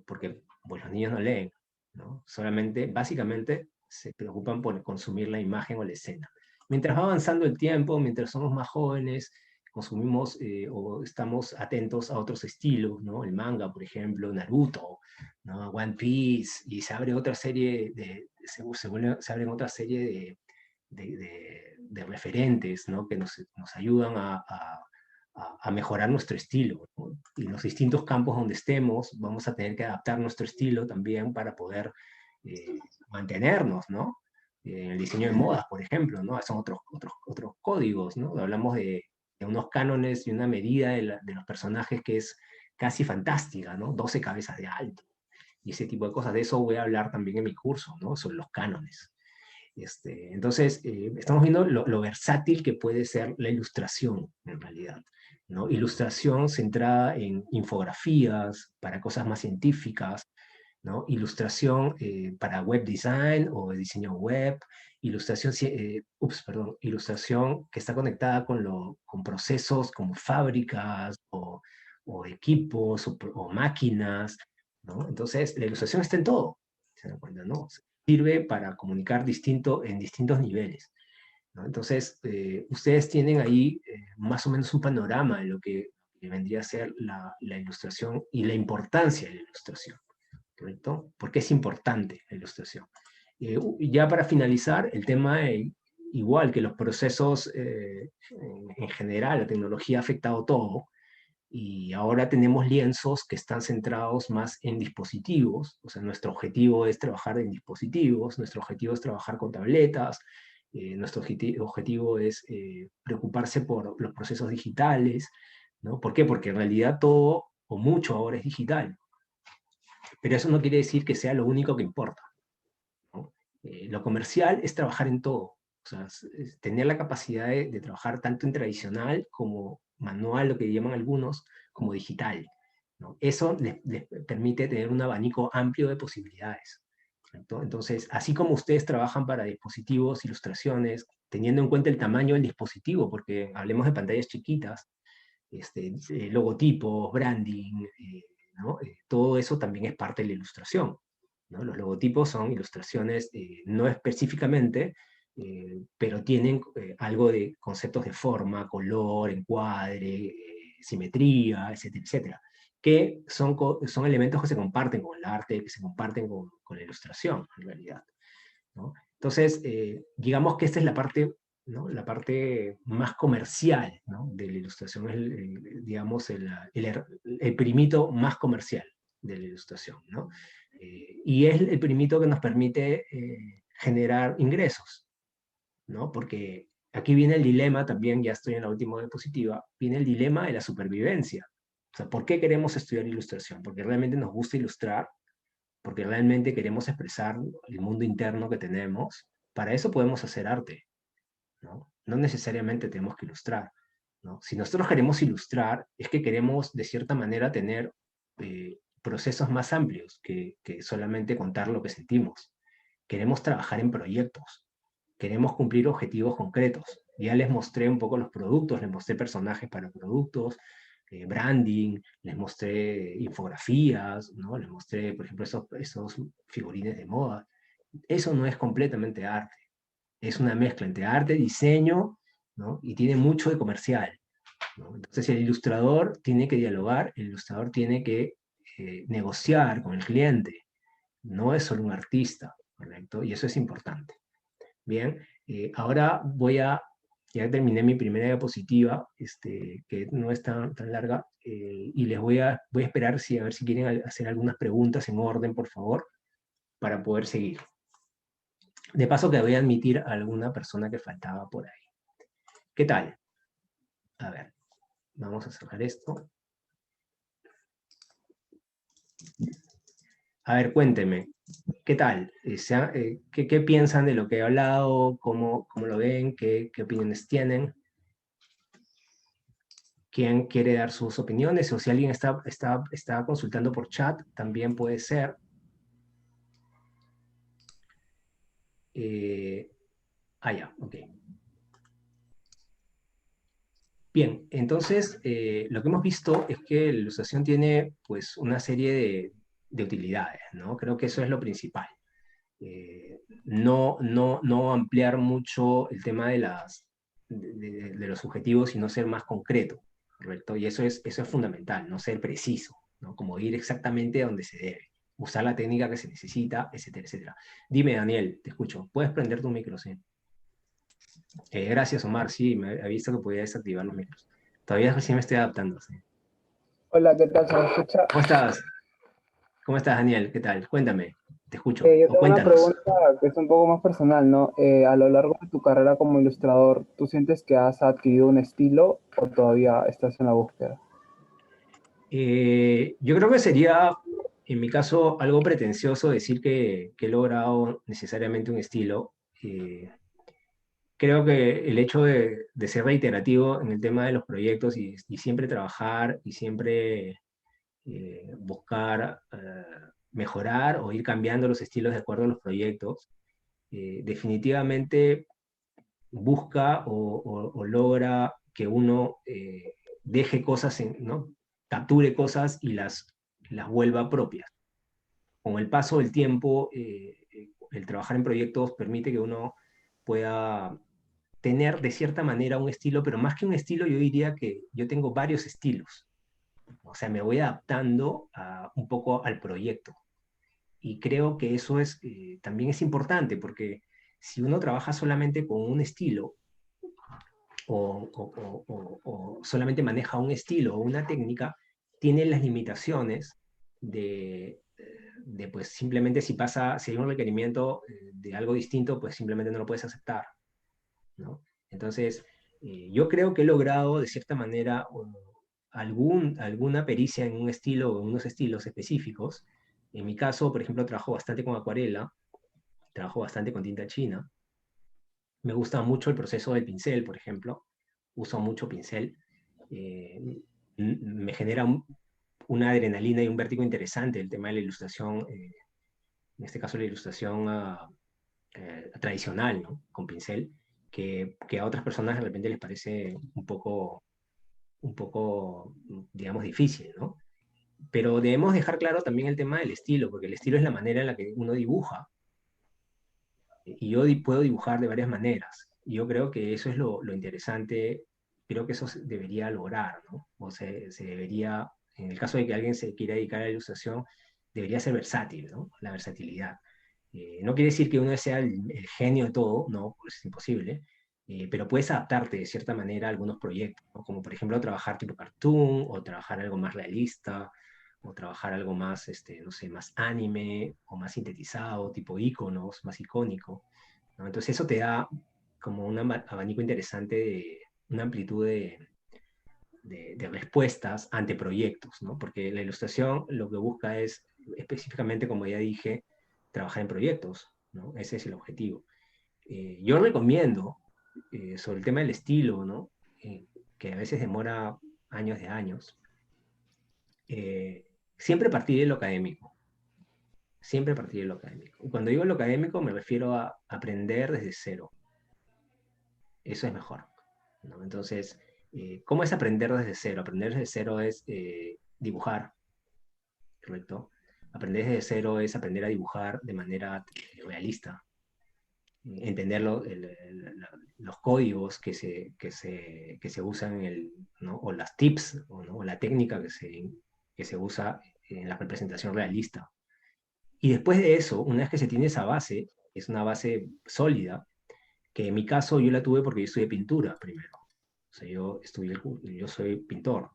porque pues, los niños no leen, ¿no? Solamente, básicamente, se preocupan por consumir la imagen o la escena. Mientras va avanzando el tiempo, mientras somos más jóvenes, consumimos o estamos atentos a otros estilos, ¿no? El manga, por ejemplo, Naruto, ¿no? One Piece, y se abre otra serie se abren otra serie de referentes, ¿no? Que nos ayudan a mejorar nuestro estilo, ¿no? Y en los distintos campos donde estemos, vamos a tener que adaptar nuestro estilo también para poder mantenernos, ¿no? En el diseño de modas, por ejemplo, ¿no? Son otros códigos, ¿no? Hablamos de unos cánones y una medida de los personajes que es casi fantástica, ¿no? 12 cabezas de alto y ese tipo de cosas. De eso voy a hablar también en mi curso, ¿no? Sobre los cánones. Entonces, estamos viendo lo versátil que puede ser la ilustración, en realidad, ¿no? Ilustración centrada en infografías, para cosas más científicas, ¿no? Ilustración para web design o diseño web, ilustración, ilustración que está conectada con procesos como fábricas o equipos o máquinas, ¿no? Entonces, la ilustración está en todo, ¿se dan cuenta, no? Sirve para comunicar en distintos niveles, ¿no? Entonces, ustedes tienen ahí más o menos un panorama de lo que vendría a ser la ilustración y la importancia de la ilustración, ¿correcto? Porque es importante la ilustración. Ya para finalizar, el tema, igual que los procesos en general, la tecnología ha afectado todo, y ahora tenemos lienzos que están centrados más en dispositivos, o sea, nuestro objetivo es trabajar en dispositivos, nuestro objetivo es trabajar con tabletas, nuestro objetivo es preocuparse por los procesos digitales, ¿no? ¿Por qué? Porque en realidad todo o mucho ahora es digital, pero eso no quiere decir que sea lo único que importa, ¿no? Lo comercial es trabajar en todo, o sea, es tener la capacidad de trabajar tanto en tradicional como manual, lo que llaman algunos, como digital, ¿no? Eso les permite tener un abanico amplio de posibilidades, ¿no? Entonces, así como ustedes trabajan para dispositivos, ilustraciones, teniendo en cuenta el tamaño del dispositivo, porque hablemos de pantallas chiquitas, logotipos, branding, ¿no? Todo eso también es parte de la ilustración, ¿no? Los logotipos son ilustraciones, no específicamente, pero tienen algo de conceptos de forma, color, encuadre, simetría, etcétera, etcétera, que son elementos que se comparten con el arte, que se comparten con la ilustración, en realidad, ¿no? Entonces, digamos que esta es la parte, ¿no? La parte más comercial, ¿no? De la ilustración, es digamos, el primito más comercial de la ilustración, ¿no? Y es el primito que nos permite generar ingresos, ¿no? Porque aquí viene el dilema también, ya estoy en la última diapositiva, viene el dilema de la supervivencia. O sea, ¿por qué queremos estudiar ilustración? Porque realmente nos gusta ilustrar, porque realmente queremos expresar el mundo interno que tenemos. Para eso podemos hacer arte, ¿no? No necesariamente tenemos que ilustrar, ¿no? Si nosotros queremos ilustrar, es que queremos de cierta manera tener procesos más amplios que solamente contar lo que sentimos. Queremos trabajar en proyectos, queremos cumplir objetivos concretos. Ya les mostré un poco los productos, les mostré personajes para productos, branding, les mostré infografías, ¿no? Les mostré, por ejemplo, esos figurines de moda. Eso no es completamente arte, es una mezcla entre arte, diseño, ¿no? Y tiene mucho de comercial, ¿no? Entonces el ilustrador tiene que dialogar, el ilustrador tiene que negociar con el cliente, no es solo un artista, ¿correcto? Y eso es importante. Bien, ahora ya terminé mi primera diapositiva, que no es tan larga, y voy a esperar a ver si quieren hacer algunas preguntas en orden, por favor, para poder seguir. De paso que voy a admitir a alguna persona que faltaba por ahí. ¿Qué tal? A ver, vamos a cerrar esto. A ver, cuénteme, ¿qué tal? ¿Qué piensan de lo que he hablado? ¿Cómo lo ven? ¿Qué opiniones tienen? ¿Quién quiere dar sus opiniones? O si alguien está consultando por chat, también puede ser. Ya, ok. Bien, entonces lo que hemos visto es que la ilustración tiene pues una serie de utilidades, ¿no? Creo que eso es lo principal. No ampliar mucho el tema de los objetivos, sino ser más concreto, ¿correcto? Y eso es fundamental, no ser preciso, ¿no? Como ir exactamente a donde se debe, usar la técnica que se necesita, etcétera, etcétera. Dime, Daniel, te escucho. ¿Puedes prender tu micro, sí? Gracias, Omar. Sí, me había visto que podía desactivar los micros. Todavía recién me estoy adaptando, sí. Hola, ¿qué tal? ¿Se me escucha? ¿Cómo estás? ¿Cómo estás, Daniel? ¿Qué tal? Cuéntame, te escucho. Yo O tengo una cuéntanos. pregunta que es un poco más personal, ¿no? A lo largo de tu carrera como ilustrador, ¿tú sientes que has adquirido un estilo o todavía estás en la búsqueda? Yo creo que sería, en mi caso, algo pretencioso decir que he logrado necesariamente un estilo. creo que el hecho de ser reiterativo en el tema de los proyectos y siempre trabajar y siempre buscar mejorar o ir cambiando los estilos de acuerdo a los proyectos, definitivamente busca o logra que uno deje cosas, ¿no? Capture cosas y las vuelva propias. Con el paso del tiempo, el trabajar en proyectos permite que uno pueda tener de cierta manera un estilo, pero más que un estilo, yo diría que yo tengo varios estilos. O sea, me voy adaptando un poco al proyecto. Y creo que eso también es importante, porque si uno trabaja solamente con un estilo o solamente maneja un estilo o una técnica, tiene las limitaciones de pues simplemente si hay un requerimiento de algo distinto, pues simplemente no lo puedes aceptar, ¿no? Entonces, yo creo que he logrado de cierta manera alguna pericia en un estilo o en unos estilos específicos. En mi caso, por ejemplo, trabajo bastante con acuarela, trabajo bastante con tinta china. Me gusta mucho el proceso del pincel, por ejemplo. Uso mucho pincel. Eh, Me genera una adrenalina y un vértigo interesante el tema de la ilustración, en este caso la ilustración tradicional, ¿no? Con pincel, que a otras personas de repente les parece un poco, digamos, difícil, ¿no? Pero debemos dejar claro también el tema del estilo, porque el estilo es la manera en la que uno dibuja. Y yo puedo dibujar de varias maneras. Y yo creo que eso es lo interesante, creo que eso se debería lograr, ¿no? O se debería, en el caso de que alguien se quiera dedicar a la ilustración, debería ser versátil, ¿no? La versatilidad. No quiere decir que uno sea el genio de todo, no, pues es imposible, pero puedes adaptarte de cierta manera a algunos proyectos, ¿no? Como por ejemplo trabajar tipo cartoon, o trabajar algo más realista, o trabajar algo más, no sé, más anime, o más sintetizado, tipo iconos, más icónico, ¿no? Entonces eso te da como un abanico interesante de una amplitud de respuestas ante proyectos, ¿no? Porque la ilustración lo que busca es específicamente, como ya dije, trabajar en proyectos, ¿no? Ese es el objetivo. Yo recomiendo, sobre el tema del estilo, ¿no? Que a veces demora años de años, eh, siempre partir de lo académico, siempre partir de lo académico. Y cuando digo lo académico me refiero a aprender desde cero, eso es mejor, ¿no? Entonces, ¿cómo es aprender desde cero? Aprender desde cero es dibujar, ¿correcto? Aprender desde cero es aprender a dibujar de manera realista, entender los códigos que se usan ¿no? O las tips, ¿no? O la técnica que se usa en la representación realista. Y después de eso, una vez que se tiene esa base, es una base sólida, que en mi caso yo la tuve porque yo estudié pintura primero. O sea, yo soy pintor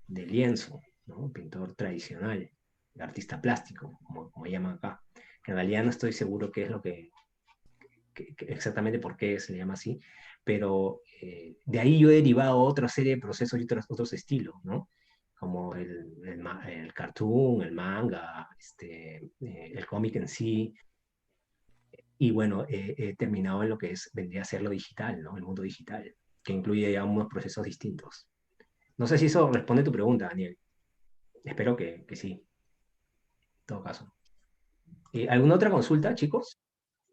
de lienzo, ¿no? Pintor tradicional, artista plástico, como llaman acá. En realidad no estoy seguro qué es lo que exactamente por qué se le llama así, pero de ahí yo he derivado otra serie de procesos y otros estilos, ¿no? Como el cartoon, el manga, el cómic en sí, y bueno, he terminado en lo que vendría a ser lo digital, ¿no? El mundo digital, que incluye ya unos procesos distintos. No sé si eso responde a tu pregunta, Daniel. Espero que sí, en todo caso. ¿Alguna otra consulta, chicos?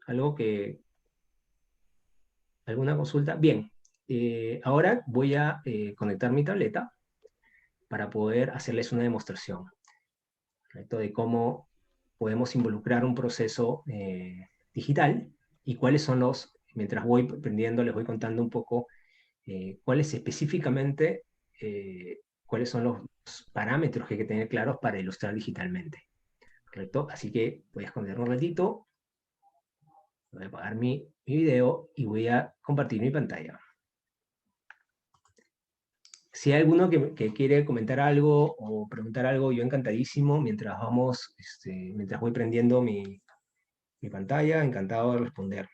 ¿Algo ¿Alguna consulta? Bien, ahora voy a conectar mi tableta para poder hacerles una demostración, ¿correcto? De cómo podemos involucrar un proceso digital y cuáles son mientras voy aprendiendo, les voy contando un poco cuáles específicamente, cuáles son los parámetros que hay que tener claros para ilustrar digitalmente, ¿correcto? Así que voy a esconder un ratito, voy a apagar mi video y voy a compartir mi pantalla. Si hay alguno que quiere comentar algo o preguntar algo, yo encantadísimo, mientras voy prendiendo mi pantalla, encantado de responder.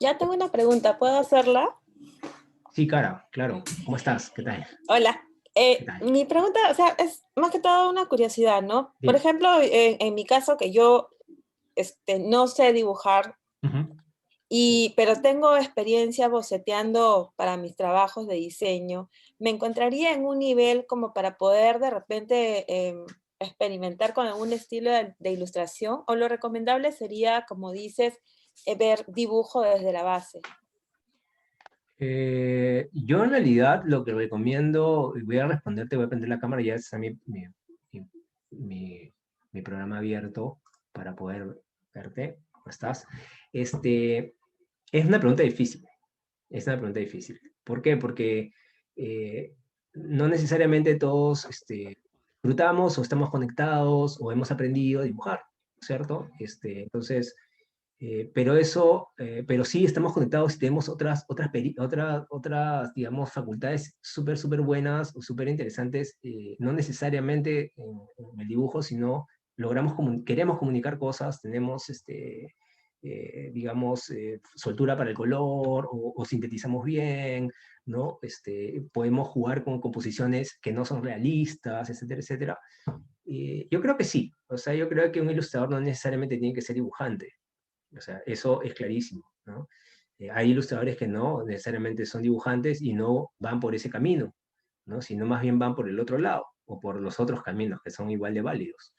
Ya tengo una pregunta, ¿puedo hacerla? Sí, Cara, claro. ¿Cómo estás? ¿Qué tal? Hola. ¿Qué tal? Mi pregunta, o sea, es más que todo una curiosidad, ¿no? Por Dime. ejemplo, en mi caso, que yo no sé dibujar, Ujú. pero tengo experiencia boceteando para mis trabajos de diseño, ¿me encontraría en un nivel como para poder de repente experimentar con algún estilo de ilustración? ¿O lo recomendable sería, como dices, ver dibujo desde la base? Yo en realidad lo que recomiendo, y voy a responderte, voy a prender la cámara, ya está mi- mi- mi programa abierto para poder verte. ¿Cómo estás? Este, es una pregunta difícil, es una pregunta difícil. ¿Por qué? Porque no necesariamente todos disfrutamos o estamos conectados o hemos aprendido a dibujar, ¿cierto? Entonces, pero sí estamos conectados y tenemos otras, digamos, facultades súper, súper buenas o súper interesantes, no necesariamente en el dibujo, sino queremos comunicar cosas, tenemos, digamos, soltura para el color o sintetizamos bien, ¿no? Podemos jugar con composiciones que no son realistas, etcétera, etcétera. Yo creo que sí, o sea, yo creo que un ilustrador no necesariamente tiene que ser dibujante. O sea, eso es clarísimo, ¿no? Hay ilustradores que no necesariamente son dibujantes y no van por ese camino, ¿no? Sino más bien van por el otro lado o por los otros caminos que son igual de válidos.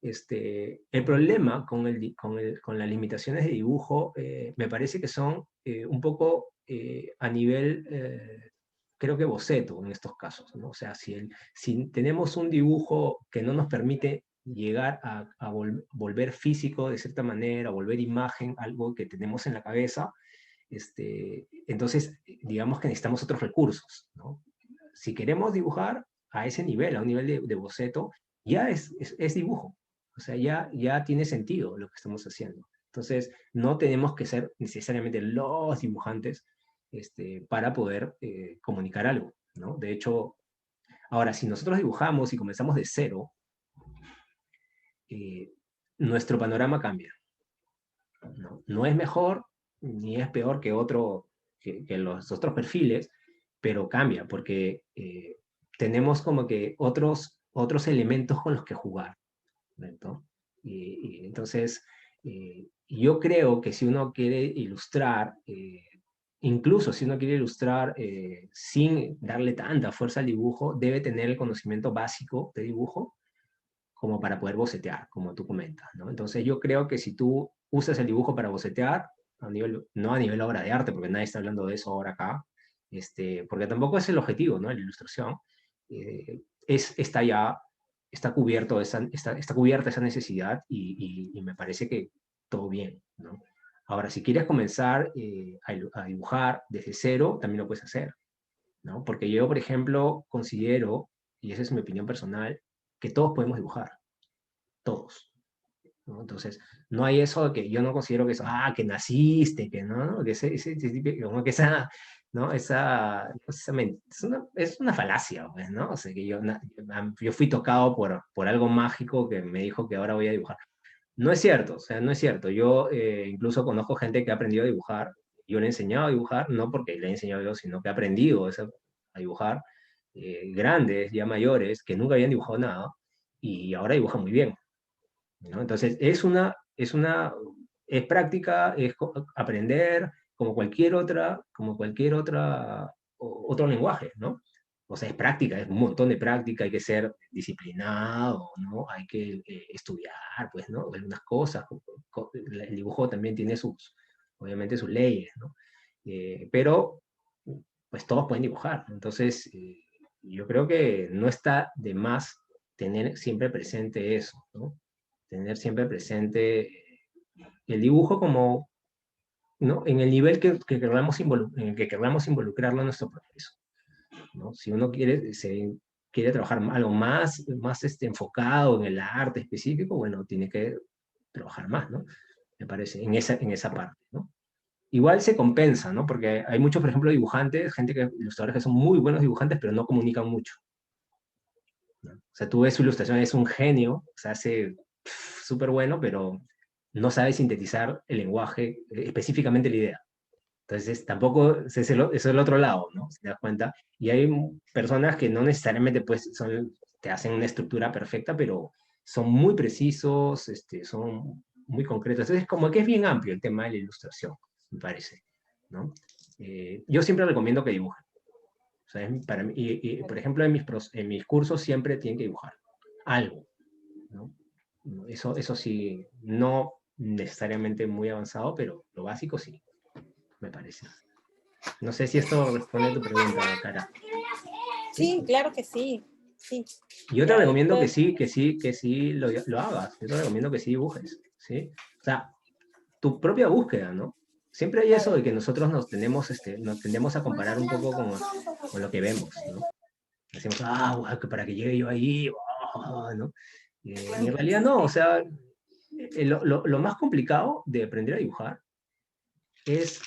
El problema con las limitaciones de dibujo me parece que son un poco a nivel, creo que boceto en estos casos, ¿no? O sea, si tenemos un dibujo que no nos permite llegar a volver físico de cierta manera, volver imagen, algo que tenemos en la cabeza, entonces digamos que necesitamos otros recursos, ¿no? Si queremos dibujar a ese nivel, a un nivel de boceto, ya es dibujo, o sea, ya tiene sentido lo que estamos haciendo. Entonces, no tenemos que ser necesariamente los dibujantes para poder comunicar algo, ¿no? De hecho, ahora, si nosotros dibujamos y comenzamos de cero, eh, nuestro panorama cambia. ¿No? No es mejor ni es peor que los otros perfiles, pero cambia porque tenemos como que otros elementos con los que jugar, ¿no? Y entonces, yo creo que si uno quiere ilustrar, incluso si uno quiere ilustrar sin darle tanta fuerza al dibujo, debe tener el conocimiento básico de dibujo como para poder bocetear, como tú comentas, ¿no? Entonces yo creo que si tú usas el dibujo para bocetear, no a nivel obra de arte, porque nadie está hablando de eso ahora acá, porque tampoco es el objetivo, ¿no? La ilustración, está cubierto está cubierta esa necesidad y me parece que todo bien, ¿no? Ahora, si quieres comenzar a dibujar desde cero, también lo puedes hacer, ¿no? Porque yo, por ejemplo, considero, y esa es mi opinión personal, que todos podemos dibujar, todos, ¿no? Entonces, no hay eso de que yo no considero que eso, que naciste, que no, ¿no? Que como que esa, ¿no? Es una falacia, pues, ¿no? O sea, que yo fui tocado por algo mágico que me dijo que ahora voy a dibujar. No es cierto, o sea, no es cierto. Yo incluso conozco gente que ha aprendido a dibujar. Yo le he enseñado a dibujar, no porque le he enseñado yo, sino que ha aprendido a dibujar, grandes, ya mayores, que nunca habían dibujado nada, y ahora dibujan muy bien, ¿no? Entonces, es práctica, aprender otro lenguaje, ¿no? O sea, es práctica, es un montón de práctica, hay que ser disciplinado, ¿no? Hay que estudiar, pues, ¿no? Algunas cosas. El dibujo también tiene obviamente, sus leyes, ¿no? Pero, pues, todos pueden dibujar. Entonces, yo creo que no está de más tener siempre presente eso, ¿no? Tener siempre presente el dibujo como, ¿no? En el nivel en el que queramos involucrarlo en nuestro proceso, ¿no? Si uno quiere trabajar algo más enfocado en el arte específico, bueno, tiene que trabajar más, ¿no? Me parece, en esa parte, ¿no? Igual se compensa, ¿no? Porque hay muchos, por ejemplo, dibujantes, ilustradores que son muy buenos dibujantes, pero no comunican mucho, ¿no? O sea, tú ves su ilustración, es un genio, o sea, hace súper bueno, pero no sabe sintetizar el lenguaje, específicamente la idea. Entonces, tampoco es el otro lado, ¿no? ¿Se das cuenta? Y hay personas que no necesariamente pues, te hacen una estructura perfecta, pero son muy precisos, son muy concretos. Entonces, como que es bien amplio el tema de la ilustración, me parece, ¿no? Yo siempre recomiendo que dibujen. O sea, para mí, por ejemplo, en mis cursos siempre tienen que dibujar algo, ¿no? Eso sí, no necesariamente muy avanzado, pero lo básico sí, me parece. No sé si esto responde a tu pregunta, Cara. Sí, claro que sí. Sí. Yo te Ya recomiendo después, que sí lo hagas. Yo te recomiendo que sí dibujes, ¿sí? O sea, tu propia búsqueda, ¿no? Siempre hay eso claro. de que nosotros nos tendemos a comparar un poco con lo que vemos, ¿no? Decimos, guau, que para que llegue yo ahí, ¿no? Y en realidad no, o sea, lo más complicado de aprender a dibujar es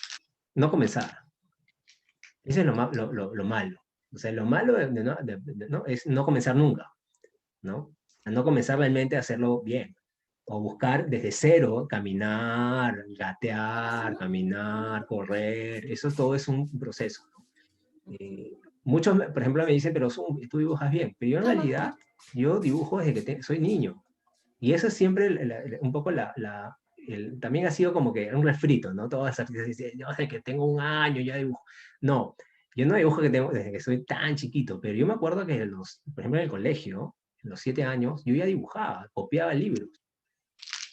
no comenzar. Eso es lo malo. O sea, lo malo ¿no? es no comenzar nunca, ¿no? A no comenzar realmente a hacerlo bien. O buscar desde cero, caminar, gatear, caminar, correr. Eso todo es un proceso, ¿no? Muchos, por ejemplo, me dicen, pero tú dibujas bien. Pero yo en realidad, yo dibujo desde que soy niño. Y eso es siempre un poco también ha sido como que un refrito, ¿no? Todas las artistas dicen, yo desde que tengo un año ya dibujo. No, yo no dibujo desde que soy tan chiquito, pero yo me acuerdo que por ejemplo en el colegio, en los 7 años, yo ya dibujaba, copiaba libros.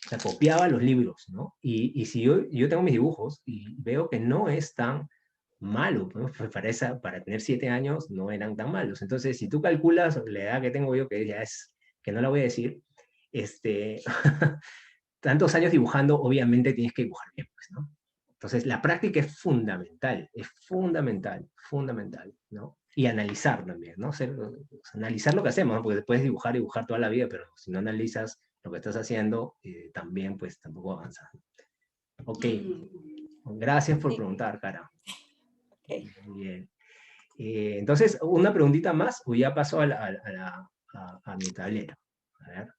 O sea, copiaba los libros, ¿no? Y si yo tengo mis dibujos y veo que no es tan malo, ¿no? Pues para tener 7 años no eran tan malos. Entonces, si tú calculas la edad que tengo yo, que ya es, que no la voy a decir, este, tantos años dibujando, obviamente tienes que dibujar bien, pues, ¿no? Entonces, la práctica es fundamental, fundamental, ¿no? Y analizar también, ¿no? Analizar lo que hacemos, ¿no? Porque puedes dibujar toda la vida, pero si no analizas lo que estás haciendo, también, pues, tampoco avanzas. Ok, gracias por Sí, preguntar, Cara. ok. Bien. Entonces, una preguntita más, o ya paso a mi tablero. A ver.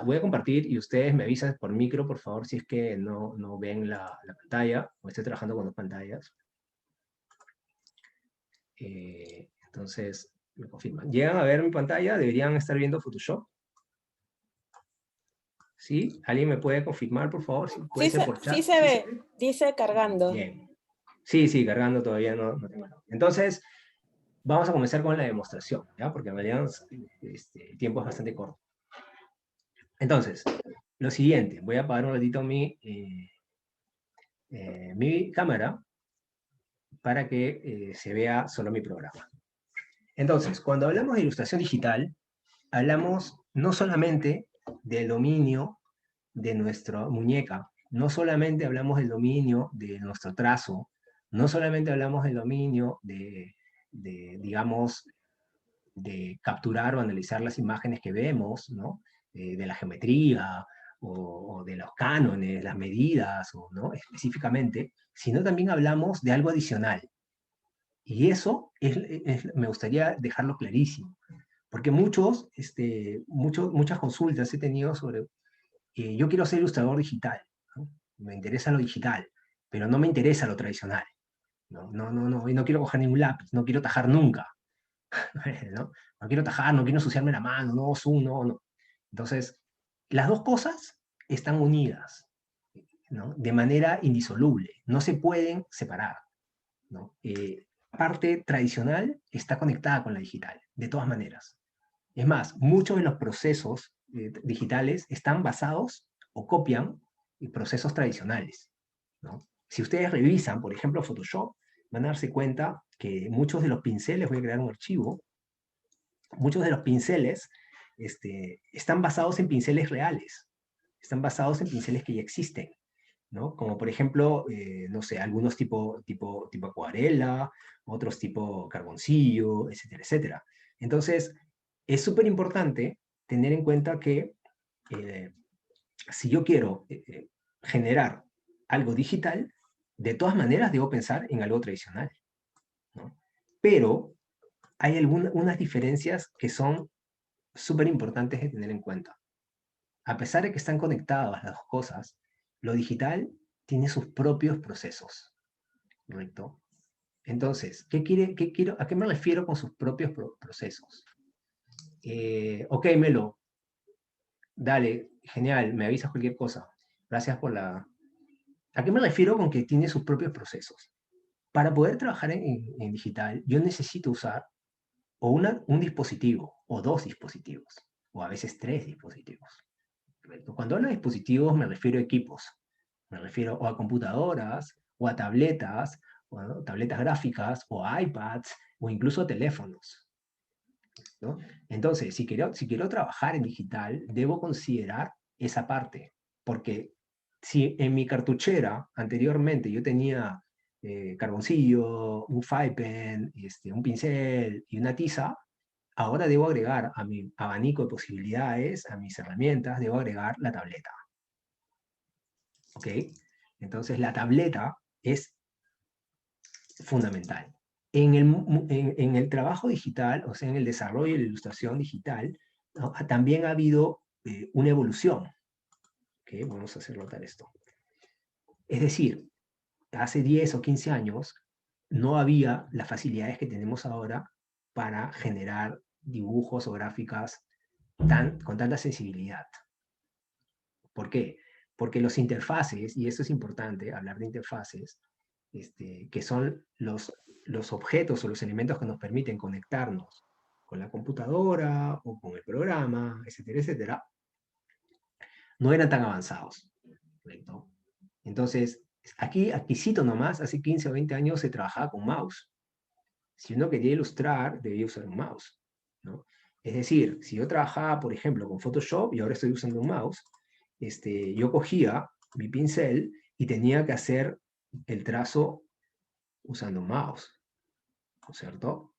Voy a compartir y ustedes me avisan por micro, por favor, si es que no ven la pantalla, o estoy trabajando con dos pantallas. Entonces, me confirman. ¿Llegan a ver mi pantalla? ¿Deberían estar viendo Photoshop? ¿Sí? ¿Alguien me puede confirmar, por favor? Si puede ser por Sí chat. se ve, dice cargando. Bien. Sí, sí, cargando todavía no tengo nada. Entonces, vamos a comenzar con la demostración, ¿ya? Porque en realidad el tiempo es bastante corto. Entonces, lo siguiente, voy a apagar un ratito mi cámara para que se vea solo mi programa. Entonces, cuando hablamos de ilustración digital, hablamos no solamente del dominio de nuestra muñeca, no solamente hablamos del dominio de nuestro trazo, no solamente hablamos del dominio digamos, de capturar o analizar las imágenes que vemos, ¿no? De la geometría o de los cánones, las medidas, ¿no? Específicamente, sino también hablamos de algo adicional. Y eso me gustaría dejarlo clarísimo, porque muchas consultas he tenido sobre, yo quiero ser ilustrador digital, ¿no? Me interesa lo digital, pero no me interesa lo tradicional. Y no quiero coger ningún lápiz, no quiero tajar nunca. ¿No? No quiero tajar, no quiero ensuciarme la mano, no, zoom, no. Entonces, las dos cosas están unidas, ¿no? De manera indisoluble, no se pueden separar, ¿no? Parte tradicional está conectada con la digital, de todas maneras. Es más, muchos de los procesos digitales están basados o copian procesos tradicionales, ¿no? Si ustedes revisan, por ejemplo, Photoshop, van a darse cuenta que muchos de los pinceles, voy a crear un archivo, muchos de los pinceles están basados en pinceles reales, están basados en pinceles que ya existen, ¿no? Como por ejemplo, no sé, algunos tipo acuarela, otros tipo carboncillo, etcétera, etcétera. Entonces, es súper importante tener en cuenta que eh, si yo quiero generar algo digital, de todas maneras debo pensar en algo tradicional, ¿no? Pero hay unas diferencias que son súper importantes de tener en cuenta. A pesar de que están conectadas las dos cosas, lo digital tiene sus propios procesos, ¿correcto? Entonces, ¿a qué me refiero con sus propios procesos? Ok, Melo, dale, genial, me avisas cualquier cosa. Gracias por la... ¿A qué me refiero con que tiene sus propios procesos? Para poder trabajar en digital, yo necesito usar o un dispositivo, o dos dispositivos, o a veces tres dispositivos. ¿Correcto? Cuando hablo de dispositivos me refiero a equipos. Me refiero o a computadoras, o a tabletas, o a tabletas gráficas, o a iPads, o incluso a teléfonos, ¿no? Entonces, si quiero trabajar en digital, debo considerar esa parte, porque si en mi cartuchera anteriormente yo tenía carboncillo, un 5-pen, un pincel y una tiza, ahora debo agregar a mi abanico de posibilidades, a mis herramientas, debo agregar la tableta. ¿Ok? Entonces la tableta es fundamental. En el trabajo digital, o sea, en el desarrollo y la ilustración digital, ¿no? También ha habido una evolución. ¿Okay? Vamos a hacer notar esto. Es decir, hace 10 o 15 años no había las facilidades que tenemos ahora para generar dibujos o gráficas con tanta sensibilidad. ¿Por qué? Porque los interfaces, y esto es importante, hablar de interfaces, que son los objetos o los elementos que nos permiten conectarnos con la computadora o con el programa, etcétera, etcétera, no eran tan avanzados. ¿Correcto? Entonces, aquí cito nomás, hace 15 o 20 años se trabajaba con mouse. Si uno quería ilustrar, debía usar un mouse, ¿no? Es decir, si yo trabajaba, por ejemplo, con Photoshop y ahora estoy usando un mouse, yo cogía mi pincel y tenía que hacer el trazo usando un mouse, ¿no es cierto?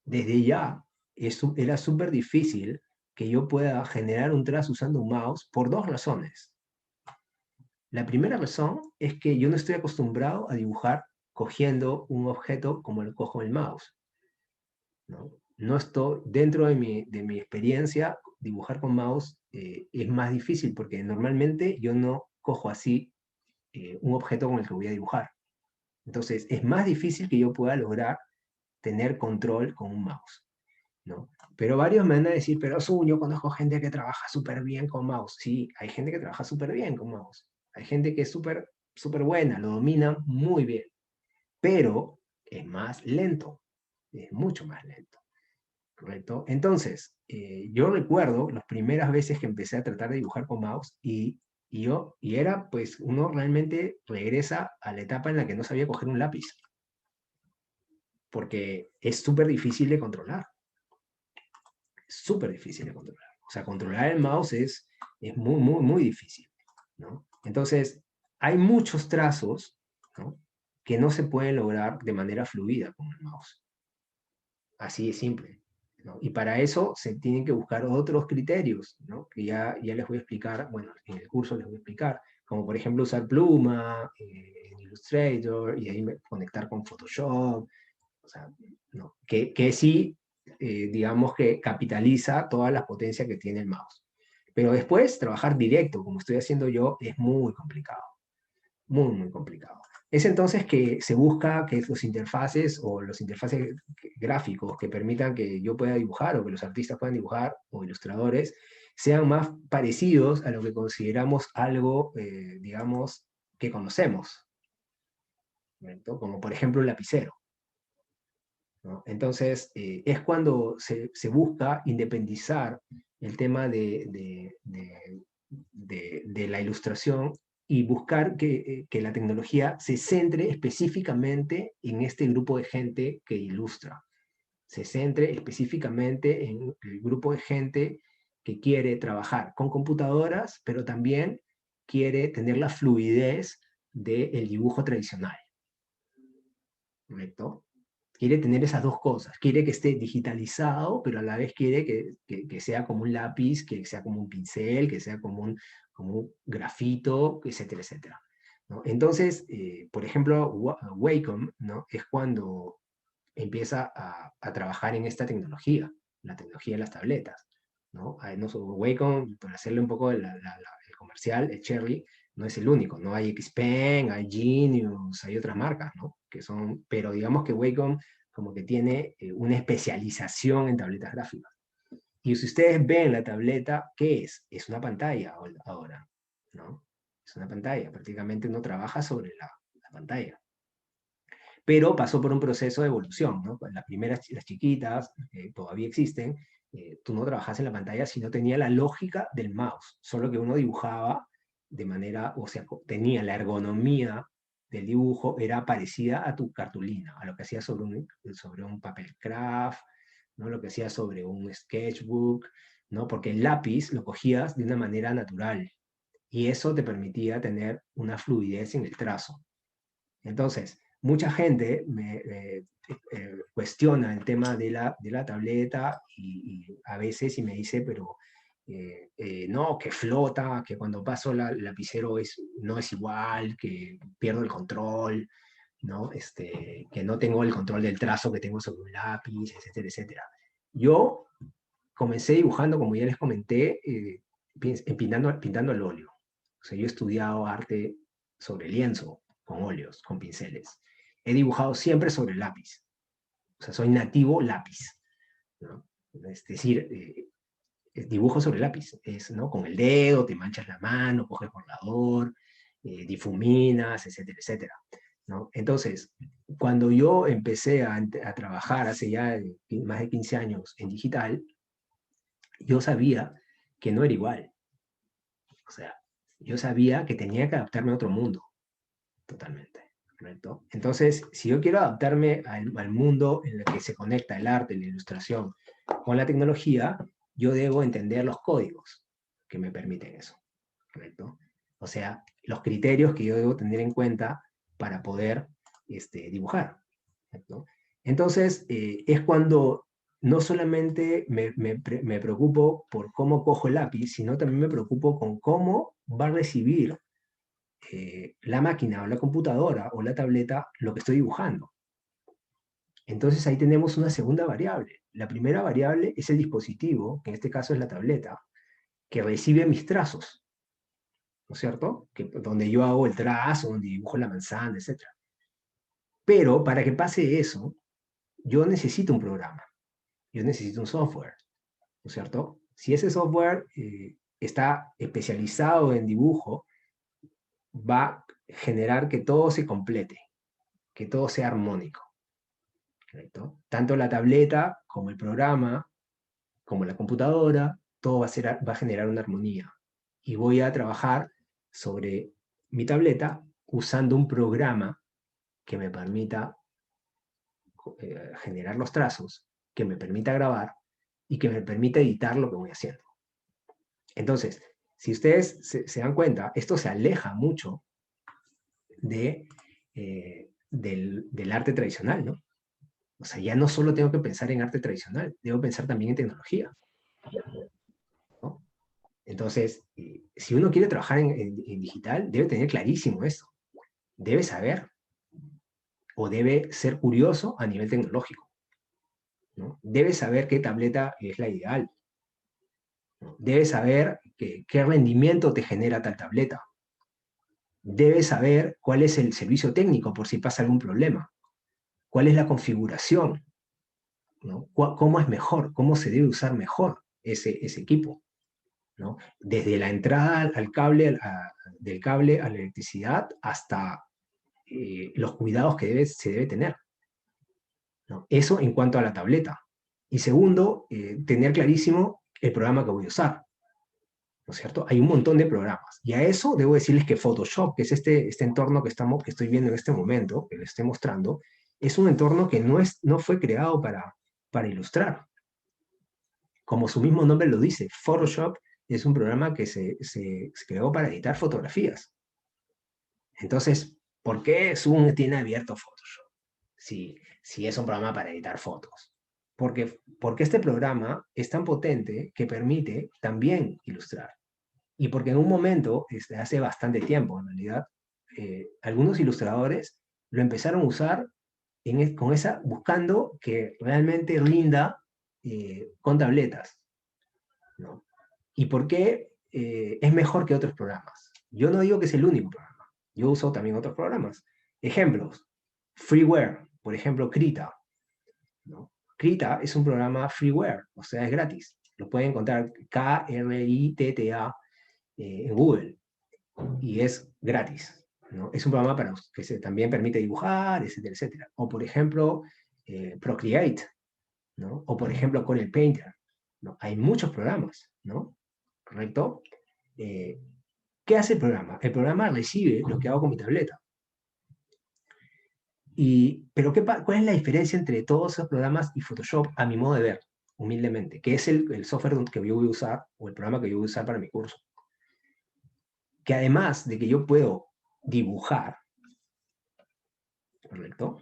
Desde ya era súper difícil que yo pueda generar un trazo usando un mouse por dos razones. La primera razón es que yo no estoy acostumbrado a dibujar cogiendo un objeto como lo cojo el mouse, ¿no? No estoy, dentro de mi experiencia, dibujar con mouse es más difícil porque normalmente yo no cojo así un objeto con el que voy a dibujar. Entonces, es más difícil que yo pueda lograr tener control con un mouse, ¿no? Pero varios me van a decir, pero yo conozco gente que trabaja súper bien con mouse. Sí, hay gente que trabaja súper bien con mouse. Hay gente que es súper buena, lo domina muy bien. Pero es más lento, es mucho más lento. ¿Correcto? Entonces, yo recuerdo las primeras veces que empecé a tratar de dibujar con mouse y era, pues, uno realmente regresa a la etapa en la que no sabía coger un lápiz, porque es súper difícil de controlar, súper difícil de controlar. O sea, controlar el mouse es muy, muy, muy difícil, ¿no? Entonces, hay muchos trazos, ¿no?, que no se pueden lograr de manera fluida con el mouse. Así de simple, ¿no? Y para eso se tienen que buscar otros criterios, ¿no?, que ya les voy a explicar, bueno, en el curso les voy a explicar, como por ejemplo usar pluma en Illustrator y ahí conectar con Photoshop, o sea, ¿no?, que sí, digamos que capitaliza todas las potencias que tiene el mouse. Pero después, trabajar directo, como estoy haciendo yo, es muy complicado. Muy, muy complicado. Es entonces que se busca que los interfaces o los interfaces gráficos que permitan que yo pueda dibujar o que los artistas puedan dibujar o ilustradores sean más parecidos a lo que consideramos algo, digamos, que conocemos, ¿no? Como por ejemplo un lapicero, ¿no? Entonces, es cuando se busca independizar el tema de la ilustración y buscar que la tecnología se centre específicamente en este grupo de gente que ilustra, se centre específicamente en el grupo de gente que quiere trabajar con computadoras, pero también quiere tener la fluidez del dibujo tradicional, ¿correcto? Quiere tener esas dos cosas, quiere que esté digitalizado, pero a la vez quiere que sea como un lápiz, que sea como un pincel, que sea como un grafito, etcétera, etcétera, ¿no? Entonces, por ejemplo, Wacom, ¿no?, es cuando empieza a trabajar en esta tecnología, la tecnología de las tabletas, ¿no? Wacom, para hacerle un poco el comercial, el Cherry, No es el único, ¿no? Hay Xpen, hay Genius, hay otras marcas, ¿no? Que son, pero digamos que Wacom como que tiene una especialización en tabletas gráficas. Y si ustedes ven la tableta, ¿qué es? Es una pantalla ahora, ¿no? Es una pantalla, prácticamente uno trabaja sobre la pantalla. Pero pasó por un proceso de evolución, ¿no? Las primeras, las chiquitas, todavía existen, tú no trabajas en la pantalla si no tenía la lógica del mouse, solo que uno dibujaba de manera, o sea, tenía la ergonomía del dibujo, era parecida a tu cartulina, a lo que hacías sobre un papel craft, ¿no? Lo que hacías sobre un sketchbook, ¿no? Porque el lápiz lo cogías de una manera natural, y eso te permitía tener una fluidez en el trazo. Entonces, mucha gente cuestiona el tema de la tableta y a veces me dice, pero no, que flota, que cuando paso el lapicero no es igual, que pierdo el control, ¿no? Que no tengo el control del trazo que tengo sobre un lápiz, etcétera, etcétera. Yo comencé dibujando, como ya les comenté, pintando al óleo. O sea, yo he estudiado arte sobre lienzo, con óleos, con pinceles. He dibujado siempre sobre lápiz. O sea, soy nativo lápiz, ¿no? Es decir, dibujo sobre lápiz, ¿no? Con el dedo, te manchas la mano, coges borrador, difuminas, etcétera, etcétera, ¿no? Entonces, cuando yo empecé a trabajar hace ya más de 15 años en digital, yo sabía que no era igual. O sea, yo sabía que tenía que adaptarme a otro mundo, totalmente, ¿correcto? Entonces, si yo quiero adaptarme al mundo en el que se conecta el arte, la ilustración con la tecnología, yo debo entender los códigos que me permiten eso, ¿correcto? O sea, los criterios que yo debo tener en cuenta para poder dibujar, ¿correcto? Entonces, es cuando no solamente me preocupo por cómo cojo el lápiz, sino también me preocupo con cómo va a recibir la máquina o la computadora o la tableta lo que estoy dibujando. Entonces ahí tenemos una segunda variable. La primera variable es el dispositivo, que en este caso es la tableta, que recibe mis trazos, ¿no es cierto? Donde yo hago el trazo, donde dibujo la manzana, etc. Pero para que pase eso, yo necesito un programa, yo necesito un software, ¿no es cierto? Si ese software está especializado en dibujo, va a generar que todo se complete, que todo sea armónico, ¿correcto? Tanto la tableta como el programa, como la computadora, todo va a generar una armonía. Y voy a trabajar sobre mi tableta usando un programa que me permita generar los trazos, que me permita grabar y que me permita editar lo que voy haciendo. Entonces, si ustedes se dan cuenta, esto se aleja mucho del arte tradicional, ¿no? O sea, ya no solo tengo que pensar en arte tradicional, debo pensar también en tecnología, ¿no? Entonces, si uno quiere trabajar en digital, debe tener clarísimo esto. Debe saber o debe ser curioso a nivel tecnológico, ¿no? Debe saber qué tableta es la ideal, ¿no? Debe saber qué rendimiento te genera tal tableta. Debe saber cuál es el servicio técnico por si pasa algún problema. ¿Cuál es la configuración? ¿No? ¿Cómo es mejor? ¿Cómo se debe usar mejor ese equipo? ¿No? Desde la entrada al cable, del cable a la electricidad hasta los cuidados que se debe tener, ¿no? Eso en cuanto a la tableta. Y segundo, tener clarísimo el programa que voy a usar, ¿no es cierto? Hay un montón de programas. Y a eso debo decirles que Photoshop, que es este entorno que estoy viendo en este momento, que les estoy mostrando, es un entorno que no fue creado para ilustrar. Como su mismo nombre lo dice, Photoshop es un programa que se creó para editar fotografías. Entonces, ¿por qué Zoom tiene abierto Photoshop? Si es un programa para editar fotos. Porque este programa es tan potente que permite también ilustrar. Y porque en un momento, hace bastante tiempo en realidad, algunos ilustradores lo empezaron a usar buscando que realmente rinda con tabletas, ¿no? ¿Y por qué es mejor que otros programas? Yo no digo que es el único programa. Yo uso también otros programas. Ejemplos. Freeware. Por ejemplo, Krita, ¿no? Krita es un programa freeware, o sea, es gratis. Lo pueden encontrar Kritta en Google. Y es gratis, ¿no? Es un programa para que también permite dibujar, etcétera, etcétera. O, por ejemplo, Procreate, ¿no? O, por ejemplo, Corel Painter, ¿no? Hay muchos programas, ¿no? ¿Correcto? ¿Qué hace el programa? El programa recibe lo que hago con mi tableta. Pero ¿cuál es la diferencia entre todos esos programas y Photoshop, a mi modo de ver, humildemente? Que es el software que yo voy a usar, o el programa que yo voy a usar para mi curso. Que además de que yo puedo dibujar, ¿correcto?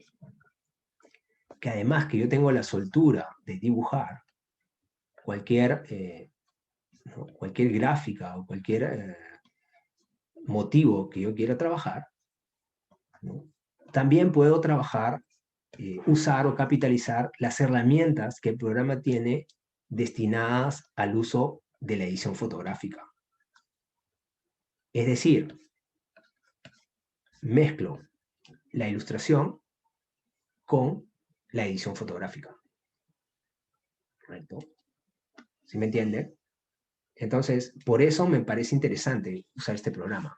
Que además que yo tengo la soltura de dibujar cualquier gráfica o cualquier motivo que yo quiera trabajar, ¿no? También puedo trabajar, usar o capitalizar las herramientas que el programa tiene destinadas al uso de la edición fotográfica. Es decir, mezclo la ilustración con la edición fotográfica. ¿Correcto? ¿Sí me entiende? Entonces, por eso me parece interesante usar este programa,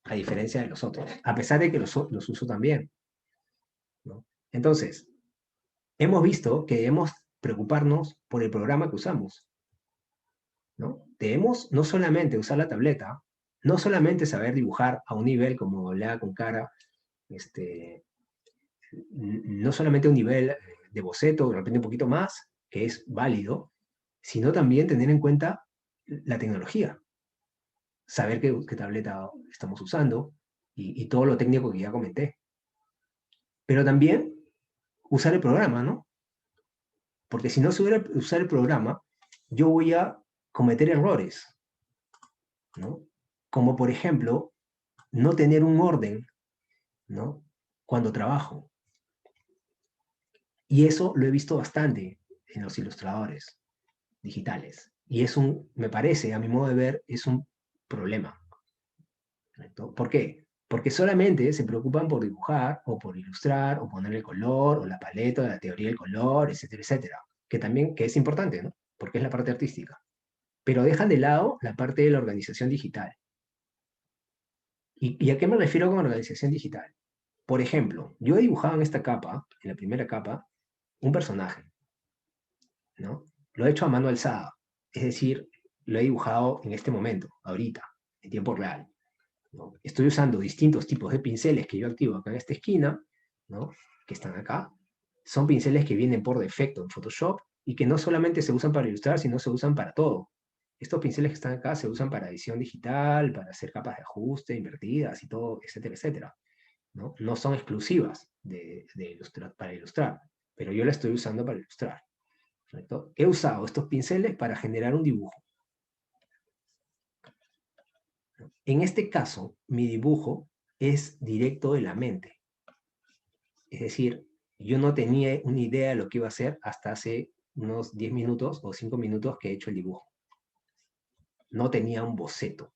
a diferencia de los otros, a pesar de que los uso también, ¿no? Entonces, hemos visto que debemos preocuparnos por el programa que usamos, ¿no? Debemos no solamente usar la tableta, no solamente saber dibujar a un nivel como le haga con cara, no solamente a un nivel de boceto, de repente un poquito más, que es válido, sino también tener en cuenta la tecnología, saber qué tableta estamos usando y todo lo técnico que ya comenté. Pero también usar el programa, ¿no? Porque si no se hubiera usar el programa, yo voy a cometer errores, ¿no? Como por ejemplo, no tener un orden, ¿no? Cuando trabajo. Y eso lo he visto bastante en los ilustradores digitales. Y me parece, a mi modo de ver, es un problema. ¿Correcto? ¿Por qué? Porque solamente se preocupan por dibujar, o por ilustrar, o ponerle color, o la paleta, la teoría del color, etcétera, etcétera. Que es importante, ¿no? Porque es la parte artística. Pero dejan de lado la parte de la organización digital. ¿Y a qué me refiero con organización digital? Por ejemplo, yo he dibujado en esta capa, en la primera capa, un personaje, ¿no? Lo he hecho a mano alzada. Es decir, lo he dibujado en este momento, ahorita, en tiempo real, ¿no? Estoy usando distintos tipos de pinceles que yo activo acá en esta esquina, ¿no? Que están acá. Son pinceles que vienen por defecto en Photoshop y que no solamente se usan para ilustrar, sino se usan para todo. Estos pinceles que están acá se usan para edición digital, para hacer capas de ajuste, invertidas y todo, etcétera, etcétera, ¿no? No son exclusivas para ilustrar, pero yo la estoy usando para ilustrar, ¿correcto? He usado estos pinceles para generar un dibujo. En este caso, mi dibujo es directo de la mente. Es decir, yo no tenía una idea de lo que iba a hacer hasta hace unos 10 minutos o 5 minutos que he hecho el dibujo. No tenía un boceto,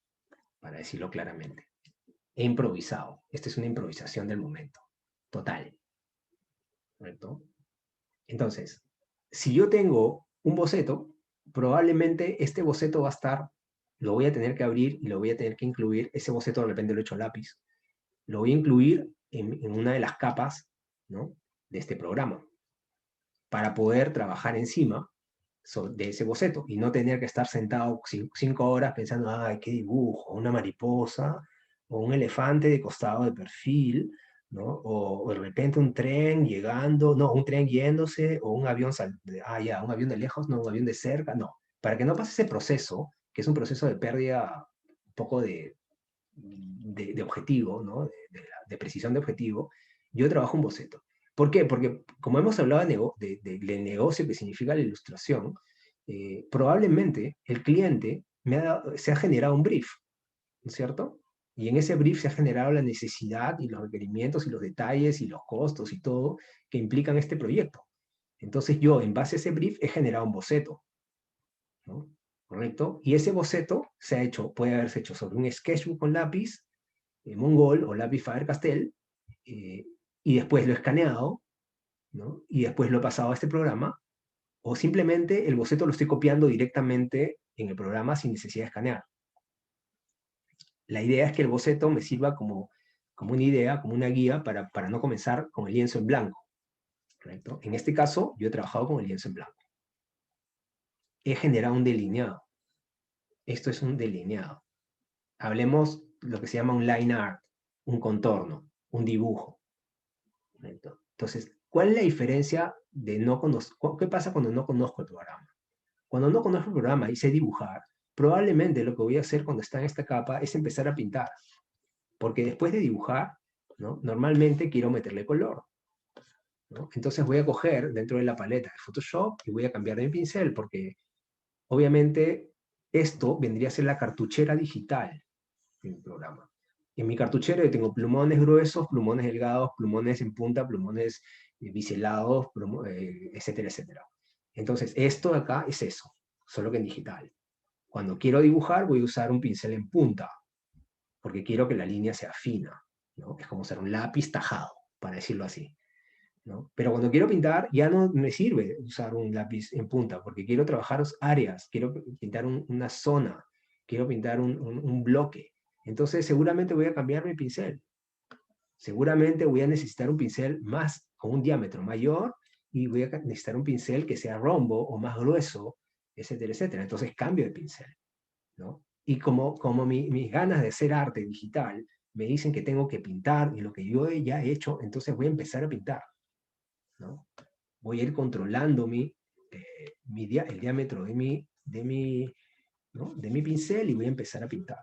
para decirlo claramente. He improvisado. Esta es una improvisación del momento. Total. ¿Correcto? Entonces, si yo tengo un boceto, probablemente este boceto va a estar, lo voy a tener que abrir y lo voy a tener que incluir. Ese boceto de repente lo he hecho a lápiz. Lo voy a incluir en una de las capas, ¿no?, de este programa, para poder trabajar encima de ese boceto y no tener que estar sentado 5 horas pensando, ay, qué dibujo, una mariposa o un elefante de costado de perfil, ¿no? O de repente un tren llegando, no, un tren yéndose, o un avión, un avión de lejos, no, un avión de cerca, no. Para que no pase ese proceso, que es un proceso de pérdida un poco de objetivo, ¿no? De precisión de objetivo, yo trabajo un boceto. ¿Por qué? Porque como hemos hablado del negocio que significa la ilustración, probablemente el cliente se ha generado un brief, ¿no es cierto? Y en ese brief se ha generado la necesidad y los requerimientos y los detalles y los costos y todo que implican este proyecto. Entonces yo, en base a ese brief, he generado un boceto, ¿no? ¿correcto? Y ese boceto puede haberse hecho sobre un sketchbook con lápiz, Mongol o lápiz Faber-Castell, y después lo he escaneado, ¿no? Y después lo he pasado a este programa, o simplemente el boceto lo estoy copiando directamente en el programa sin necesidad de escanear. La idea es que el boceto me sirva como una idea, como una guía para no comenzar con el lienzo en blanco, ¿correcto? En este caso, yo he trabajado con el lienzo en blanco. He generado un delineado. Esto es un delineado. Hablemos lo que se llama un line art, un contorno, un dibujo, ¿correcto? Entonces, ¿cuál es la diferencia de no conocer? ¿Qué pasa cuando no conozco el programa? Cuando no conozco el programa y sé dibujar, probablemente lo que voy a hacer cuando está en esta capa es empezar a pintar. Porque después de dibujar, ¿no? Normalmente quiero meterle color, ¿no? Entonces voy a coger dentro de la paleta de Photoshop y voy a cambiar de pincel, porque obviamente esto vendría a ser la cartuchera digital del programa. En mi cartuchera yo tengo plumones gruesos, plumones delgados, plumones en punta, plumones biselados, etcétera, etcétera. Entonces, esto de acá es eso, solo que en digital. Cuando quiero dibujar, voy a usar un pincel en punta, porque quiero que la línea sea fina, ¿no? Es como usar un lápiz tajado, para decirlo así, ¿no? Pero cuando quiero pintar, ya no me sirve usar un lápiz en punta, porque quiero trabajar áreas, quiero pintar una zona, quiero pintar un bloque. Entonces, seguramente voy a cambiar mi pincel. Seguramente voy a necesitar un pincel más, con un diámetro mayor, y voy a necesitar un pincel que sea rombo o más grueso, etcétera, etcétera. Entonces, cambio de pincel, ¿no? Y como mis ganas de hacer arte digital me dicen que tengo que pintar, y lo que yo ya he hecho, entonces voy a empezar a pintar, ¿no? Voy a ir controlando el diámetro ¿no? de mi pincel, y voy a empezar a pintar.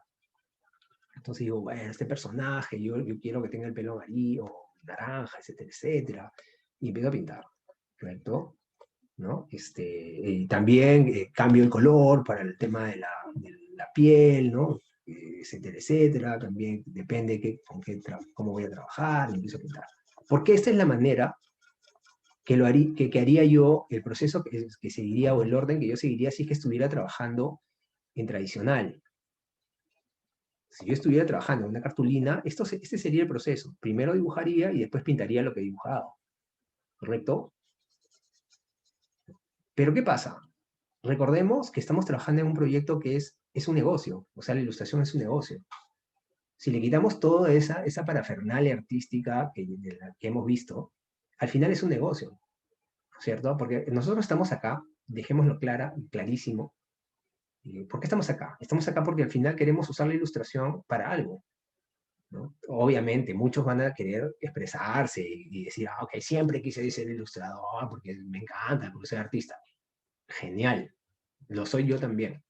Entonces digo, bueno, este personaje, yo quiero que tenga el pelo amarillo, naranja, etcétera, etcétera, y empiezo a pintar, ¿correcto? ¿No? Y también cambio el color para el tema de la piel, ¿no? Etcétera, etcétera. También depende cómo voy a trabajar, y empiezo a pintar. Porque esta es la manera que haría yo, el proceso que seguiría, o el orden que yo seguiría si es que estuviera trabajando en tradicional. Si yo estuviera trabajando en una cartulina, este sería el proceso. Primero dibujaría y después pintaría lo que he dibujado. ¿Correcto? Pero ¿qué pasa? Recordemos que estamos trabajando en un proyecto que es un negocio. O sea, la ilustración es un negocio. Si le quitamos toda esa parafernalia artística que hemos visto, al final es un negocio, ¿cierto? Porque nosotros estamos acá, dejémoslo clarísimo. ¿Por qué estamos acá? Estamos acá porque al final queremos usar la ilustración para algo, ¿no? Obviamente, muchos van a querer expresarse y decir, ok, siempre quise ser ilustrador porque me encanta, porque soy artista. Genial, lo soy yo también.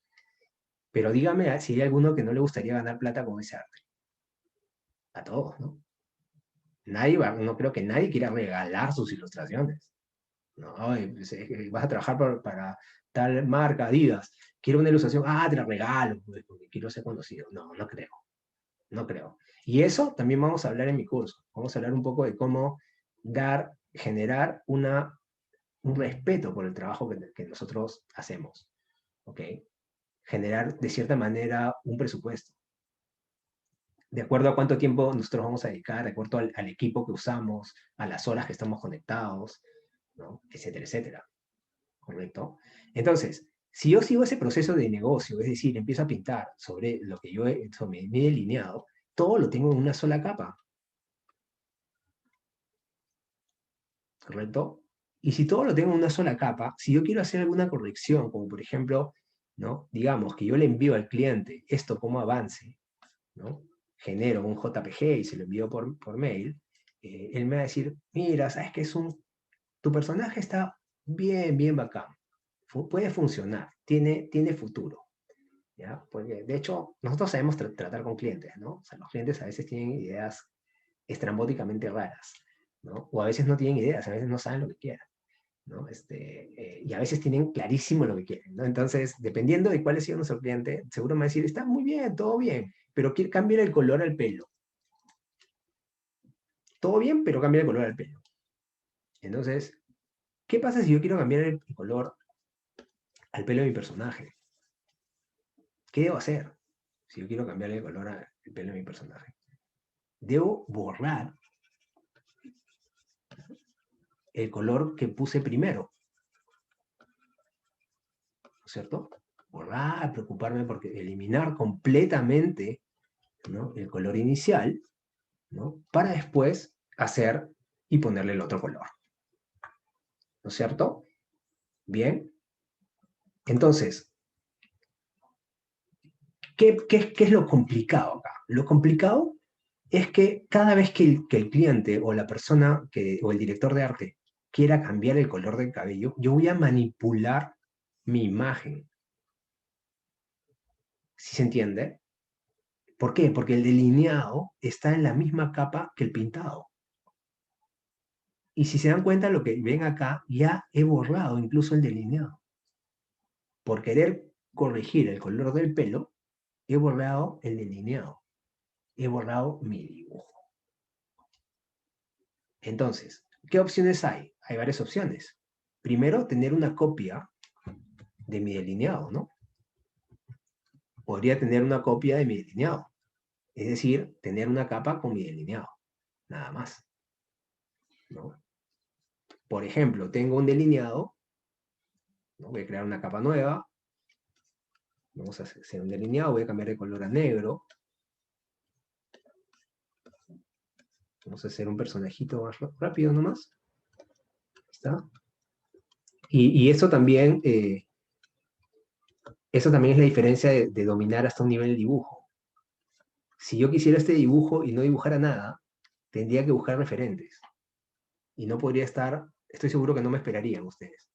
Pero dígame si hay alguno que no le gustaría ganar plata con ese arte. A todos, ¿no? No creo que nadie quiera regalar sus ilustraciones. No, vas a trabajar para tal marca, Adidas. Quiero una ilustración, te la regalo, pues, porque quiero ser conocido. No, no creo. No creo. Y eso también vamos a hablar en mi curso. Vamos a hablar un poco de cómo generar un respeto por el trabajo que nosotros hacemos. ¿Ok? Generar, de cierta manera, un presupuesto. De acuerdo a cuánto tiempo nosotros vamos a dedicar, de acuerdo al equipo que usamos, a las horas que estamos conectados, ¿no? Etcétera, etcétera. ¿Correcto? Entonces, si yo sigo ese proceso de negocio, es decir, empiezo a pintar sobre lo que yo he delineado, todo lo tengo en una sola capa. ¿Correcto? Y si todo lo tengo en una sola capa, si yo quiero hacer alguna corrección, como por ejemplo, ¿no? Digamos que yo le envío al cliente esto como avance, ¿no? Genero un JPG y se lo envío por mail, él me va a decir, mira, sabes que tu personaje está bien, bien bacán, puede funcionar, tiene futuro, ¿ya? Porque de hecho nosotros sabemos tratar con clientes, ¿no? O sea, los clientes a veces tienen ideas estrambóticamente raras, ¿no? O a veces no tienen ideas, a veces no saben lo que quieren, ¿no? Y a veces tienen clarísimo lo que quieren, ¿no? Entonces, dependiendo de cuál sea nuestro cliente, seguro me va a decir, está muy bien, todo bien, pero cambiar el color al pelo. Todo bien, pero cambia el color al pelo. Entonces, ¿qué pasa si yo quiero cambiar el color al pelo de mi personaje? ¿Qué debo hacer si yo quiero cambiarle el color al pelo de mi personaje? Debo borrar el color que puse primero, ¿no es cierto? Borrar, preocuparme porque eliminar completamente, ¿no?, el color inicial, ¿no?, para después hacer y ponerle el otro color. ¿No es cierto? Bien. Entonces, ¿qué es lo complicado acá? Lo complicado es que cada vez que el cliente o la persona o el director de arte quiera cambiar el color del cabello, yo voy a manipular mi imagen. ¿Sí se entiende? ¿Por qué? Porque el delineado está en la misma capa que el pintado. Y si se dan cuenta, lo que ven acá, ya he borrado incluso el delineado. Por querer corregir el color del pelo, he borrado el delineado. He borrado mi dibujo. Entonces, ¿qué opciones hay? Hay varias opciones. Primero, tener una copia de mi delineado, ¿no? Podría tener una copia de mi delineado. Es decir, tener una capa con mi delineado. Nada más, ¿no? Por ejemplo, tengo un delineado, ¿no? Voy a crear una capa nueva. Vamos a hacer un delineado, voy a cambiar de color a negro. Vamos a hacer un personajito más rápido nomás. ¿Está? Y eso también es la diferencia de dominar hasta un nivel de dibujo. Si yo quisiera este dibujo y no dibujara nada, tendría que buscar referentes. Y no podría estar, estoy seguro que no me esperarían ustedes.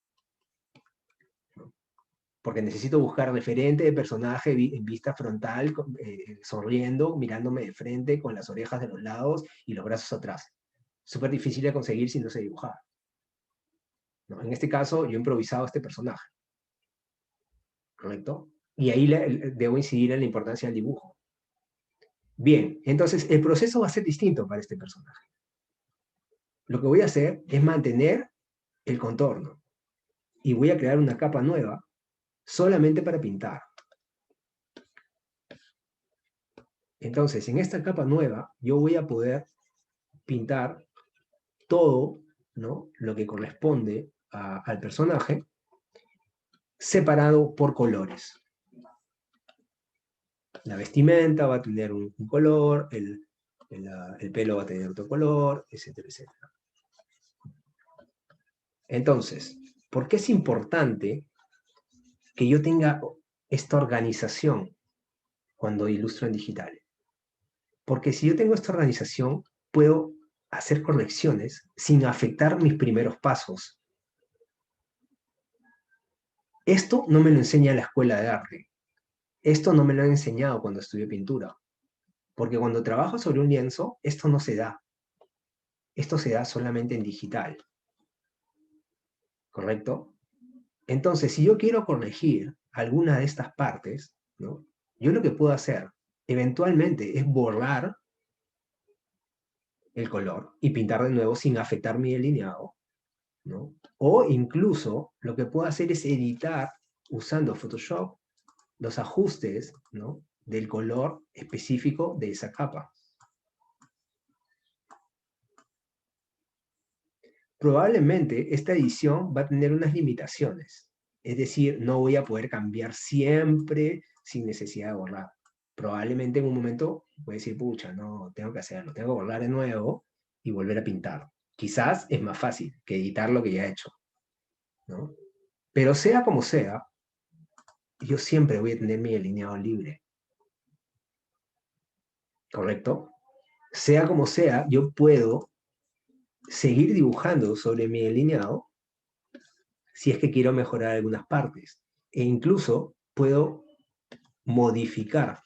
Porque necesito buscar referente de personaje en vista frontal, sonriendo, mirándome de frente, con las orejas de los lados y los brazos atrás. Súper difícil de conseguir si no sé dibujar, ¿no? En este caso, yo he improvisado este personaje, ¿correcto? Y ahí debo incidir en la importancia del dibujo. Bien, entonces el proceso va a ser distinto para este personaje. Lo que voy a hacer es mantener el contorno y voy a crear una capa nueva solamente para pintar. Entonces, en esta capa nueva, yo voy a poder pintar todo, ¿no?, lo que corresponde al personaje, separado por colores. La vestimenta va a tener un color, el pelo va a tener otro color, etcétera, etcétera. Entonces, ¿por qué es importante que yo tenga esta organización cuando ilustro en digital? Porque si yo tengo esta organización, puedo hacer correcciones sin afectar mis primeros pasos. Esto no me lo enseña la escuela de arte. Esto no me lo han enseñado cuando estudié pintura. Porque cuando trabajo sobre un lienzo, esto no se da. Esto se da solamente en digital. ¿Correcto? Entonces, si yo quiero corregir alguna de estas partes, ¿no?, yo lo que puedo hacer eventualmente es borrar el color y pintar de nuevo sin afectar mi delineado, ¿no? O incluso lo que puedo hacer es editar usando Photoshop los ajustes, ¿no?, del color específico de esa capa. Probablemente esta edición va a tener unas limitaciones. Es decir, no voy a poder cambiar siempre sin necesidad de borrar. Probablemente en un momento voy a decir, pucha, no, tengo que hacerlo, tengo que borrar de nuevo y volver a pintar. Quizás es más fácil que editar lo que ya he hecho, ¿no? Pero sea como sea, yo siempre voy a tener mi delineado libre. ¿Correcto? Sea como sea, yo puedo seguir dibujando sobre mi delineado si es que quiero mejorar algunas partes. E incluso puedo modificar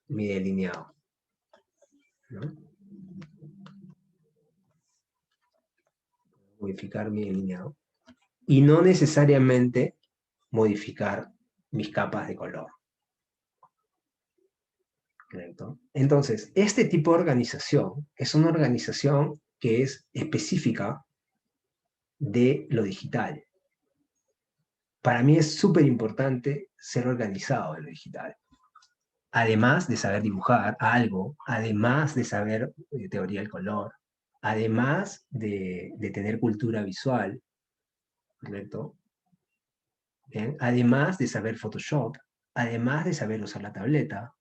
mi delineado, ¿no? Modificar mi delineado. Y no necesariamente modificar mis capas de color. ¿Correcto? Entonces, este tipo de organización es una organización que es específica de lo digital. para mí es súper importante ser organizado en lo digital. Además de saber dibujar algo, además de saber teoría del color, además de tener cultura visual, ¿correcto? ¿Bien? Además de saber Photoshop, además de saber usar la tableta,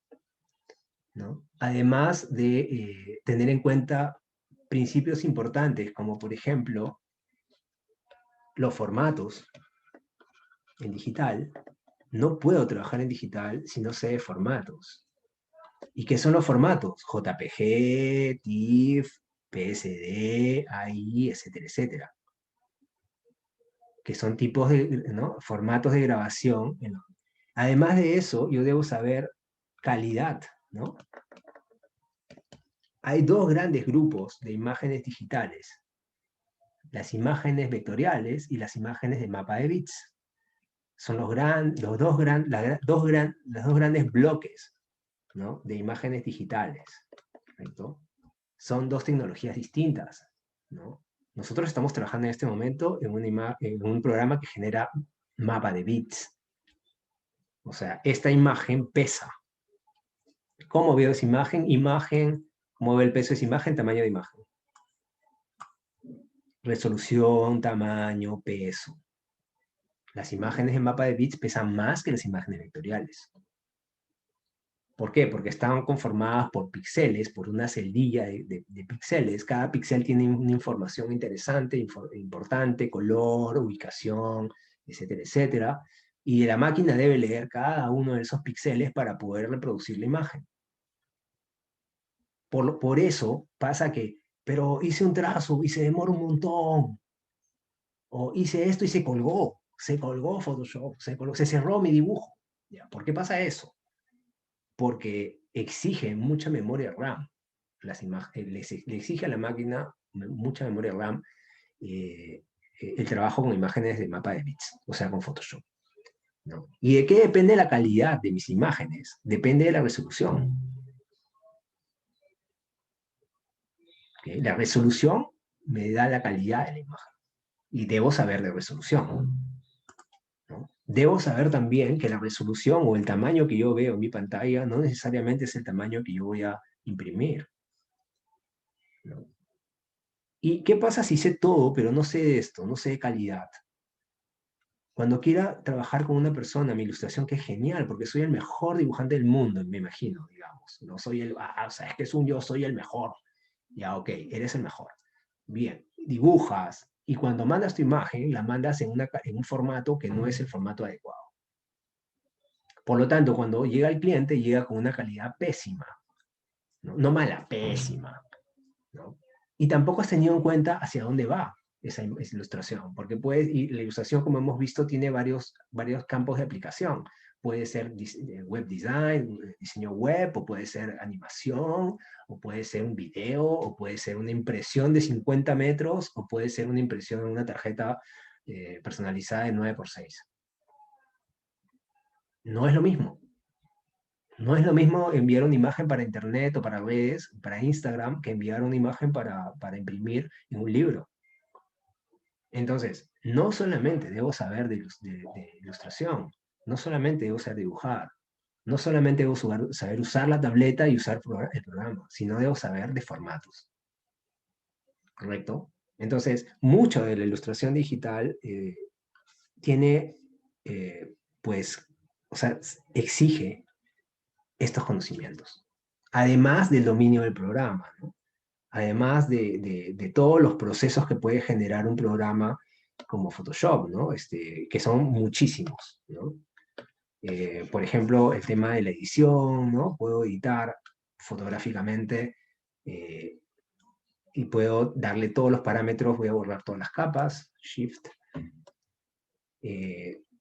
¿no? Además de tener en cuenta principios importantes, como por ejemplo los formatos en digital. No puedo trabajar en digital si no sé de formatos. ¿Y qué son los formatos? JPG, TIFF, PSD, AI, etcétera, etcétera. Que son tipos de, ¿no? Formatos de grabación. Además de eso, yo debo saber calidad, ¿no? Hay dos grandes grupos de imágenes digitales. Las imágenes vectoriales y las imágenes de mapa de bits. Son los dos grandes bloques, ¿no? De imágenes digitales, ¿correcto? Son dos tecnologías distintas, ¿no? Nosotros estamos trabajando en este momento en un programa que genera mapa de bits. O sea, esta imagen pesa. ¿Cómo veo esa imagen? ¿Cómo veo el peso de esa imagen? Tamaño de imagen. Resolución, tamaño, peso. Las imágenes en mapa de bits pesan más que las imágenes vectoriales. ¿Por qué? Porque están conformadas por píxeles, por una celdilla de píxeles. Cada píxel tiene una información interesante, importante, color, ubicación, etcétera, etcétera. Y la máquina debe leer cada uno de esos píxeles para poder reproducir la imagen. Por eso pasa que, pero hice un trazo y se demora un montón. O hice esto y se colgó Photoshop, se cerró mi dibujo. ¿Ya? ¿Por qué pasa eso? Porque exige mucha memoria RAM. Le exige a la máquina mucha memoria RAM el trabajo con imágenes de mapa de bits, o sea, con Photoshop, ¿no? ¿Y de qué depende la calidad de mis imágenes? Depende de la resolución. ¿Okay? La resolución me da la calidad de la imagen. Y debo saber de resolución, ¿no? Debo saber también que la resolución o el tamaño que yo veo en mi pantalla no necesariamente es el tamaño que yo voy a imprimir, ¿no? ¿Y qué pasa si sé todo, pero no sé de esto, no sé de calidad? Cuando quiera trabajar con una persona, mi ilustración, que es genial, porque soy el mejor dibujante del mundo, me imagino, digamos. No soy o sea, es que yo soy el mejor. Ya, ok, eres el mejor. Bien, dibujas, y cuando mandas tu imagen, la mandas en un formato que no es el formato adecuado. Por lo tanto, cuando llega el cliente, llega con una calidad pésima. No mala, pésima, ¿no? Y tampoco has tenido en cuenta hacia dónde va esa ilustración, porque y la ilustración, como hemos visto, tiene varios campos de aplicación. Puede ser web design, diseño web, o puede ser animación, o puede ser un video, o puede ser una impresión de 50 metros, o puede ser una impresión en una tarjeta personalizada de 9x6. No es lo mismo. No es lo mismo enviar una imagen para internet o para redes, para Instagram, que enviar una imagen para imprimir en un libro. Entonces, no solamente debo saber de ilustración, no solamente debo saber dibujar, no solamente debo saber usar la tableta y usar el programa, sino debo saber de formatos. ¿Correcto? Entonces, mucho de la ilustración digital tiene, pues, o sea, exige estos conocimientos. Además del dominio del programa, ¿no? Además de todos los procesos que puede generar un programa como Photoshop, ¿no? Que son muchísimos, ¿no? Por ejemplo, el tema de la edición, ¿no? Puedo editar fotográficamente y puedo darle todos los parámetros, voy a borrar todas las capas, Shift,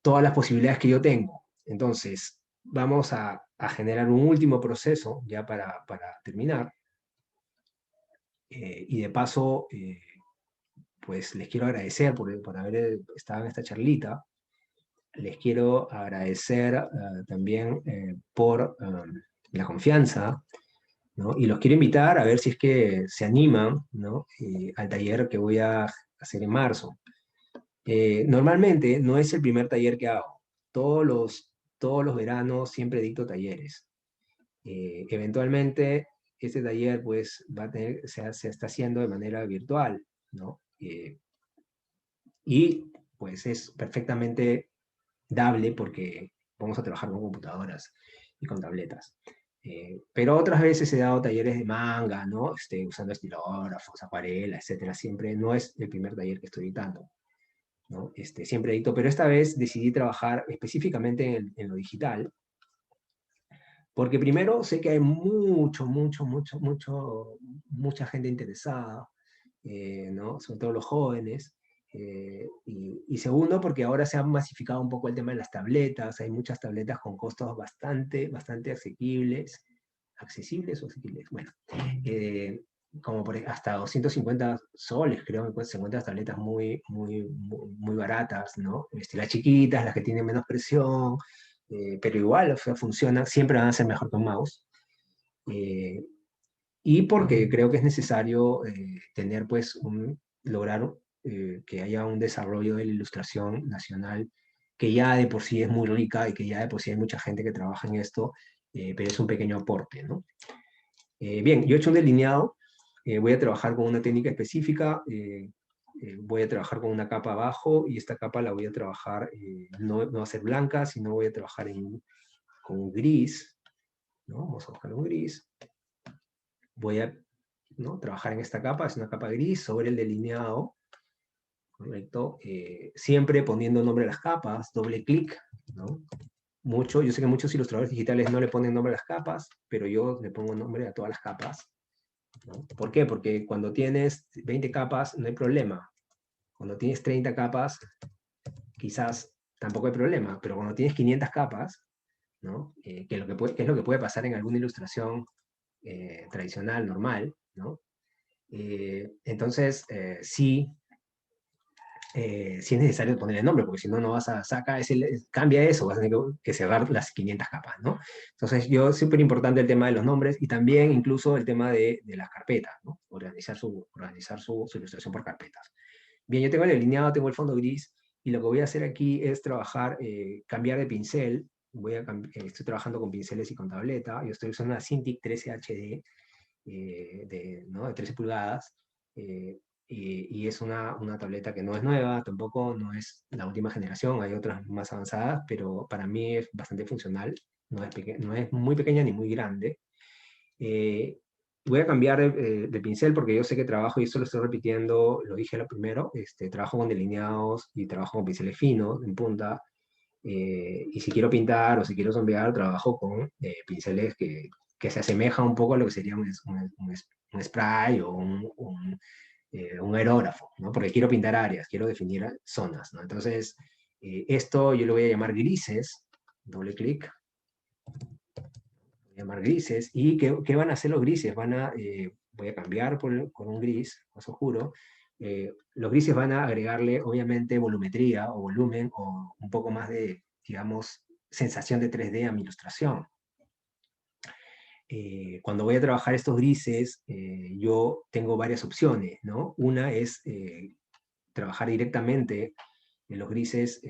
todas las posibilidades que yo tengo. Entonces, vamos a generar un último proceso ya para terminar. Y de paso, pues les quiero agradecer por haber estado en esta charlita. Les quiero agradecer también por la confianza, ¿no? Y los quiero invitar a ver si es que se animan, ¿no? Al taller que voy a hacer en marzo. Normalmente no es el primer taller que hago. Todos los veranos siempre dicto talleres. Eventualmente, este taller pues va a tener, se está haciendo de manera virtual, ¿no? Y pues es perfectamente dable porque vamos a trabajar con computadoras y con tabletas. Pero otras veces he dado talleres de manga, ¿no? Usando estilógrafos, acuarela, etcétera. Siempre no es el primer taller que estoy dictando, ¿no? Siempre edito, pero esta vez decidí trabajar específicamente en lo digital, porque primero sé que hay mucha gente interesada, ¿no? Sobre todo los jóvenes. Y segundo, porque ahora se ha masificado un poco el tema de las tabletas. Hay muchas tabletas con costos bastante asequibles. ¿Accesibles o asequibles? Bueno, como hasta 250 soles, creo que se encuentran tabletas muy baratas, ¿no? Las chiquitas, las que tienen menos presión, pero igual, o sea, funcionan, siempre van a ser mejor que un mouse. Y porque creo que es necesario tener, pues, lograr que haya un desarrollo de la ilustración nacional, que ya de por sí es muy rica y que ya de por sí hay mucha gente que trabaja en esto, pero es un pequeño aporte, ¿no? Bien, yo he hecho un delineado, voy a trabajar con una técnica específica, voy a trabajar con una capa abajo y esta capa la voy a trabajar, no va a ser blanca, sino voy a trabajar con gris, ¿no? Vamos a buscar un gris. Voy a, ¿no?, trabajar en esta capa, es una capa gris sobre el delineado, ¿correcto? Siempre poniendo nombre a las capas, doble clic, ¿no? Yo sé que muchos ilustradores digitales no le ponen nombre a las capas, pero yo le pongo nombre a todas las capas, ¿no? ¿Por qué? Porque cuando tienes 20 capas no hay problema. Cuando tienes 30 capas, quizás tampoco hay problema, pero cuando tienes 500 capas, ¿no? Que es lo que puede pasar en alguna ilustración tradicional, normal, ¿no? Entonces, sí es necesario poner el nombre, porque si no, no vas a cambia eso, vas a tener que cerrar las 500 capas, ¿no? Entonces, súper importante el tema de los nombres y también incluso el tema de las carpetas, ¿no? Organizar su ilustración por carpetas. Bien, yo tengo el delineado, tengo el fondo gris, y lo que voy a hacer aquí es trabajar, cambiar de pincel. Estoy trabajando con pinceles y con tableta. Yo estoy usando una Cintiq 13 HD, ¿no?, de 13 pulgadas, y es una tableta que no es nueva, tampoco no es la última generación, hay otras más avanzadas, pero para mí es bastante funcional, no es muy pequeña ni muy grande. Voy a cambiar de pincel porque yo sé que trabajo, y esto lo estoy repitiendo, lo dije lo primero, trabajo con delineados y trabajo con pinceles finos, en punta, y si quiero pintar o si quiero sombrear, trabajo con pinceles que se asemejan un poco a lo que sería un spray o un aerógrafo, ¿no? Porque quiero pintar áreas, quiero definir zonas, ¿no? Entonces, esto yo lo voy a llamar grises, doble clic, voy a llamar grises, y ¿qué van a hacer los grises? Voy a cambiar con un gris más oscuro. Los grises van a agregarle, obviamente, volumetría o volumen o un poco más de, digamos, sensación de 3D a mi ilustración. Cuando voy a trabajar estos grises, yo tengo varias opciones, ¿no? Una es trabajar directamente en los grises,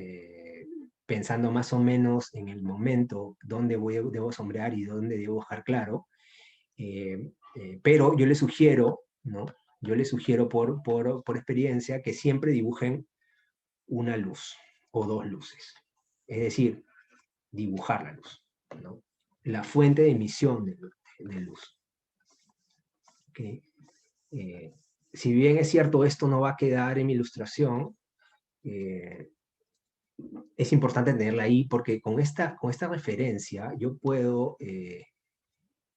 pensando más o menos en el momento dónde debo sombrear y dónde debo dejar claro, pero yo les sugiero, ¿no? Yo les sugiero por experiencia que siempre dibujen una luz o dos luces. Es decir, dibujar la luz, ¿no? La fuente de emisión de luz. ¿Okay? Si bien es cierto, esto no va a quedar en mi ilustración, es importante tenerla ahí porque con esta referencia yo puedo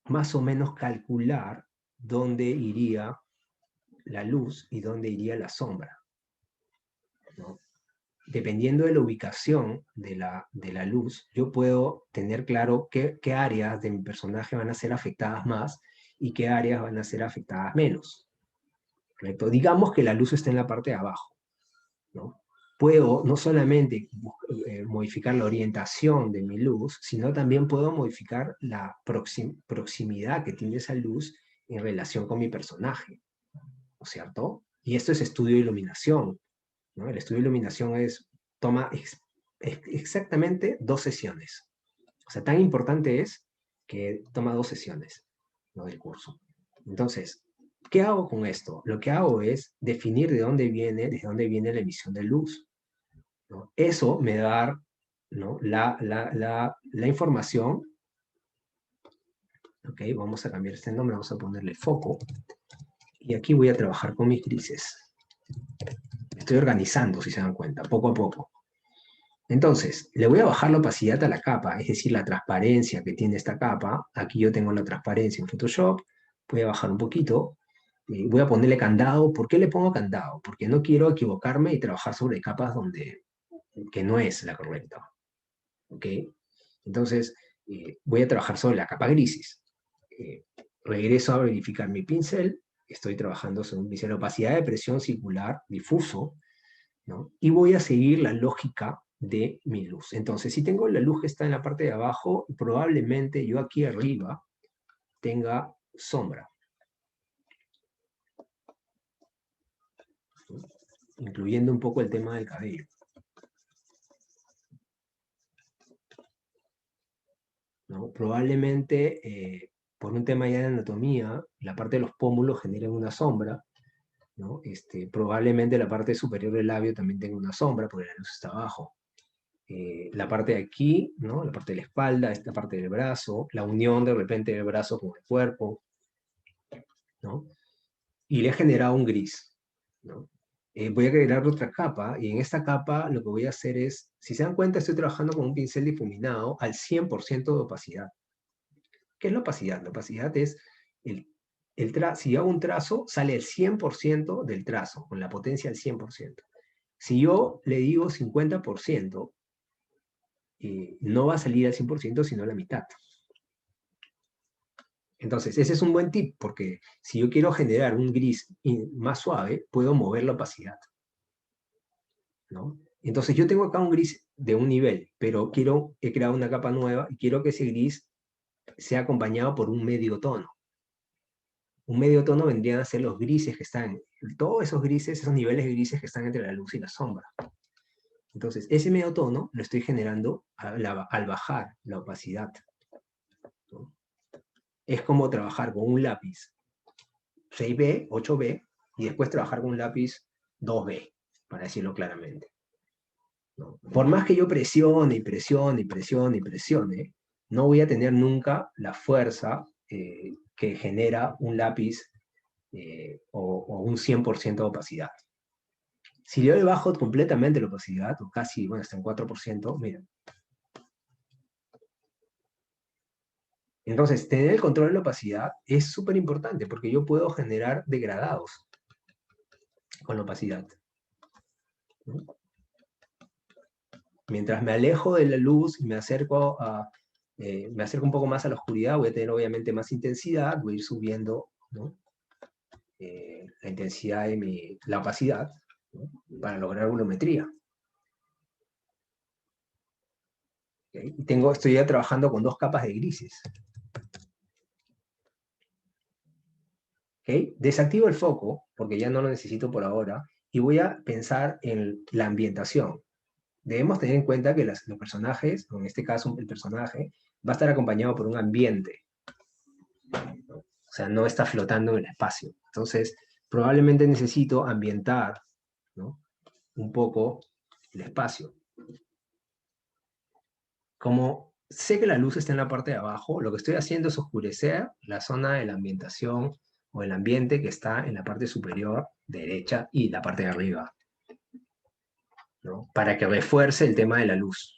más o menos calcular dónde iría la luz y dónde iría la sombra, ¿no? Dependiendo de la ubicación de la luz, yo puedo tener claro qué áreas de mi personaje van a ser afectadas más y qué áreas van a ser afectadas menos, ¿correcto? Digamos que la luz está en la parte de abajo, ¿no? Puedo no solamente modificar la orientación de mi luz, sino también puedo modificar la proximidad que tiene esa luz en relación con mi personaje, ¿no es cierto? Y esto es estudio de iluminación. ¿no? El estudio de iluminación toma exactamente 2 sesiones. O sea, tan importante es que toma 2 sesiones, ¿no? Del curso. Entonces, ¿qué hago con esto? Lo que hago es definir desde dónde viene la emisión de luz, ¿no? Eso me da, ¿no? la información. Ok, vamos a cambiar este nombre, vamos a ponerle foco. Y aquí voy a trabajar con mis grises. Me estoy organizando, si se dan cuenta, poco a poco. Entonces, le voy a bajar la opacidad a la capa, es decir, la transparencia que tiene esta capa. Aquí yo tengo la transparencia en Photoshop. Voy a bajar un poquito. Voy a ponerle candado. ¿Por qué le pongo candado? Porque no quiero equivocarme y trabajar sobre capas que no es la correcta. ¿Ok? Entonces, voy a trabajar sobre la capa grises. Regreso a verificar mi pincel. Estoy trabajando sobre un pincel de opacidad de presión circular difuso, ¿no? Y voy a seguir la lógica de mi luz. Entonces, si tengo la luz que está en la parte de abajo, probablemente yo aquí arriba tenga sombra, ¿no? Incluyendo un poco el tema del cabello. ¿No? Probablemente, por un tema ya de anatomía, la parte de los pómulos generen una sombra, ¿no? Probablemente la parte superior del labio también tenga una sombra, porque la luz está abajo. La parte de aquí, ¿no? La parte de la espalda, esta parte del brazo, la unión de repente del brazo con el cuerpo, ¿no? Y le he generado un gris, ¿no? Voy a crear otra capa, y en esta capa lo que voy a hacer es, si se dan cuenta, estoy trabajando con un pincel difuminado al 100% de opacidad. ¿Qué es la opacidad? La opacidad es, si hago un trazo, sale el 100% del trazo, con la potencia al 100%. Si yo le digo 50%, no va a salir al 100%, sino a la mitad. Entonces, ese es un buen tip, porque si yo quiero generar un gris más suave, puedo mover la opacidad, ¿no? Entonces, yo tengo acá un gris de un nivel, pero he creado una capa nueva y quiero que ese gris sea acompañado por un medio tono. Un medio tono vendrían a ser los grises que están, todos esos grises, esos niveles grises que están entre la luz y la sombra. Entonces, ese medio tono lo estoy generando al bajar la opacidad, ¿no? Es como trabajar con un lápiz 6B, 8B, y después trabajar con un lápiz 2B, para decirlo claramente, ¿no? Por más que yo presione y presione y presione y presione, no voy a tener nunca la fuerza que genera un lápiz o un 100% de opacidad. Si yo le bajo completamente la opacidad, o casi, bueno, está en 4%, miren. Entonces, tener el control de la opacidad es súper importante, porque yo puedo generar degradados con la opacidad, ¿no? Mientras me alejo de la luz y me acerco un poco más a la oscuridad, voy a tener obviamente más intensidad, voy a ir subiendo, ¿no? La intensidad de la opacidad, ¿no? Para lograr volumetría. ¿Okay? Estoy ya trabajando con 2 capas de grises. ¿Okay? Desactivo el foco, porque ya no lo necesito por ahora, y voy a pensar en la ambientación. Debemos tener en cuenta que los personajes, en este caso el personaje, va a estar acompañado por un ambiente, ¿no? O sea, no está flotando en el espacio. Entonces, probablemente necesito ambientar, ¿no? Un poco el espacio. Como sé que la luz está en la parte de abajo, lo que estoy haciendo es oscurecer la zona de la ambientación o el ambiente que está en la parte superior derecha y la parte de arriba, ¿no? Para que refuerce el tema de la luz.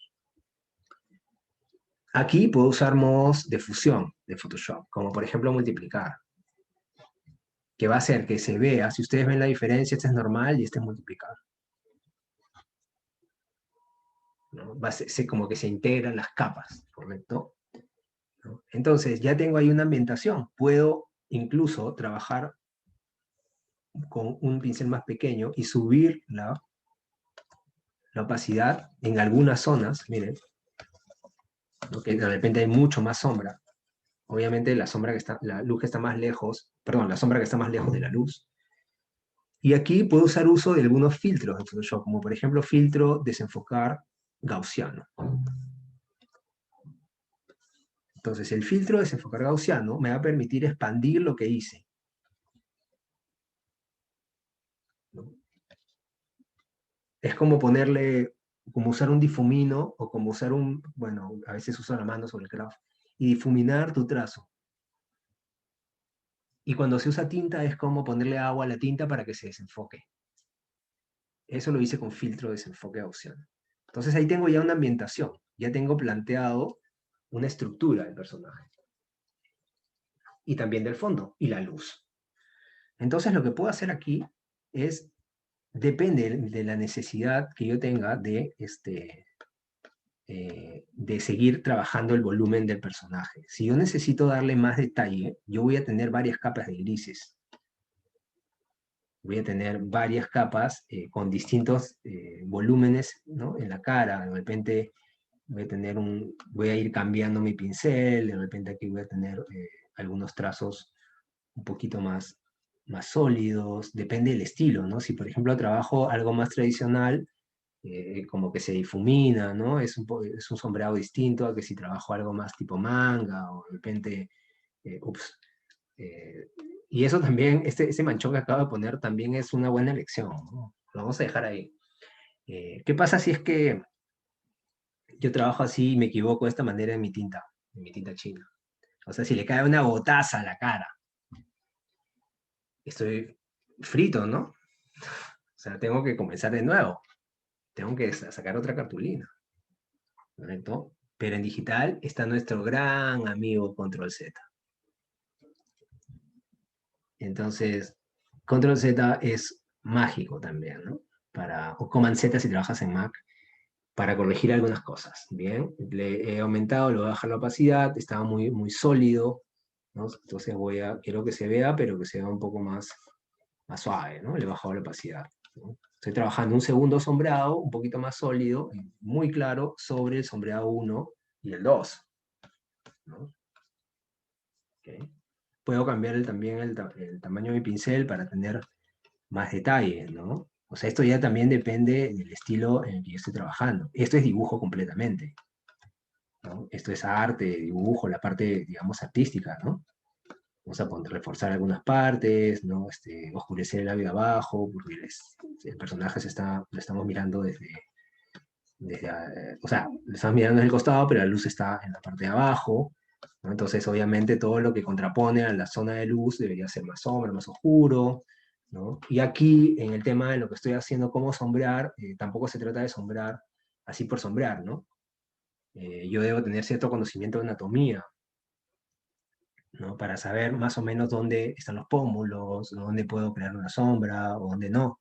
Aquí puedo usar modos de fusión de Photoshop, como por ejemplo multiplicar, que va a hacer que se vea, si ustedes ven la diferencia, este es normal y este es multiplicar, ¿no? Va a ser como que se integran las capas, ¿correcto? ¿No? Entonces, ya tengo ahí una ambientación. Puedo incluso trabajar con un pincel más pequeño y subir la opacidad en algunas zonas, miren, ¿no? Que de repente hay mucho más sombra. Obviamente la luz que está más lejos, perdón, la sombra que está más lejos de la luz, Y aquí puedo usar uso de algunos filtros en Photoshop, como por ejemplo filtro desenfocar gaussiano. Entonces el filtro desenfocar gaussiano me va a permitir expandir lo que hice, ¿no? Es como ponerle, como usar un difumino, o como usar un, bueno, a veces uso la mano sobre el craft, y difuminar tu trazo. Y cuando se usa tinta es como ponerle agua a la tinta para que se desenfoque. Eso lo hice con filtro de desenfoque gaussiano. Entonces ahí tengo ya una ambientación, ya tengo planteado una estructura del personaje. Y también del fondo, y la luz. Entonces lo que puedo hacer aquí es, depende de la necesidad que yo tenga de seguir trabajando el volumen del personaje. Si yo necesito darle más detalle, yo voy a tener varias capas de grises. Voy a tener varias capas con distintos volúmenes, ¿no? En la cara. De repente voy a ir cambiando mi pincel, de repente aquí voy a tener algunos trazos un poquito más sólidos, depende del estilo, ¿no? Si por ejemplo trabajo algo más tradicional, como que se difumina, ¿no? Es un sombreado distinto a que si trabajo algo más tipo manga, o de repente, ups, eh, y eso también, ese manchón que acabo de poner también es una buena elección, ¿no? Lo vamos a dejar ahí. ¿Qué pasa si es que yo trabajo así y me equivoco de esta manera en mi tinta china? O sea, si le cae una gotaza a la cara, estoy frito, ¿no? O sea, tengo que comenzar de nuevo. Tengo que sacar otra cartulina, ¿correcto? Pero en digital está nuestro gran amigo Control Z. Entonces, Control Z es mágico también, ¿no? O Command Z si trabajas en Mac, para corregir algunas cosas, ¿bien? Le he aumentado, le voy a bajar la opacidad, estaba muy sólido, ¿no? Entonces quiero que se vea, pero que se vea un poco más suave, ¿no? Le he bajado la opacidad, ¿no? Estoy trabajando un segundo sombreado, un poquito más sólido, muy claro, sobre el sombreado 1 y el 2, ¿no? Okay. Puedo cambiar también el tamaño de mi pincel para tener más detalles, ¿no? O sea, esto ya también depende del estilo en el que yo estoy trabajando. Esto es dibujo completamente, ¿no? Esto es arte, dibujo, la parte, digamos, artística, ¿no? Vamos a reforzar algunas partes, ¿no? Oscurecer el labio de abajo, porque el personaje lo estamos mirando o sea, lo estamos mirando desde el costado, pero la luz está en la parte de abajo, ¿no? Entonces, obviamente, todo lo que contrapone a la zona de luz debería ser más sombra, más oscuro, ¿no? Y aquí, en el tema de lo que estoy haciendo, cómo sombrear, tampoco se trata de sombrear así por sombrear, ¿no? Yo debo tener cierto conocimiento de anatomía, ¿no? Para saber más o menos dónde están los pómulos, dónde puedo crear una sombra o dónde no,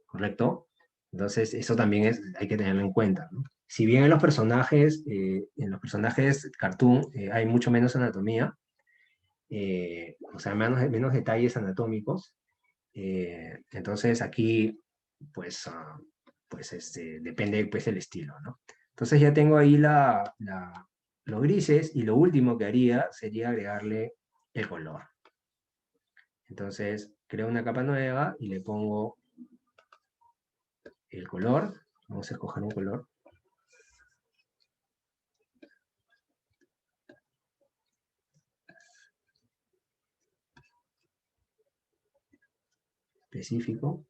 ¿correcto? Entonces, eso también hay que tenerlo en cuenta, ¿no? Si bien en los personajes cartoon hay mucho menos anatomía, o sea, menos detalles anatómicos, entonces aquí, pues, depende pues, del estilo, ¿no? Entonces ya tengo ahí los grises, y lo último que haría sería agregarle el color. Entonces, creo una capa nueva y le pongo el color. Vamos a escoger un color. Específico.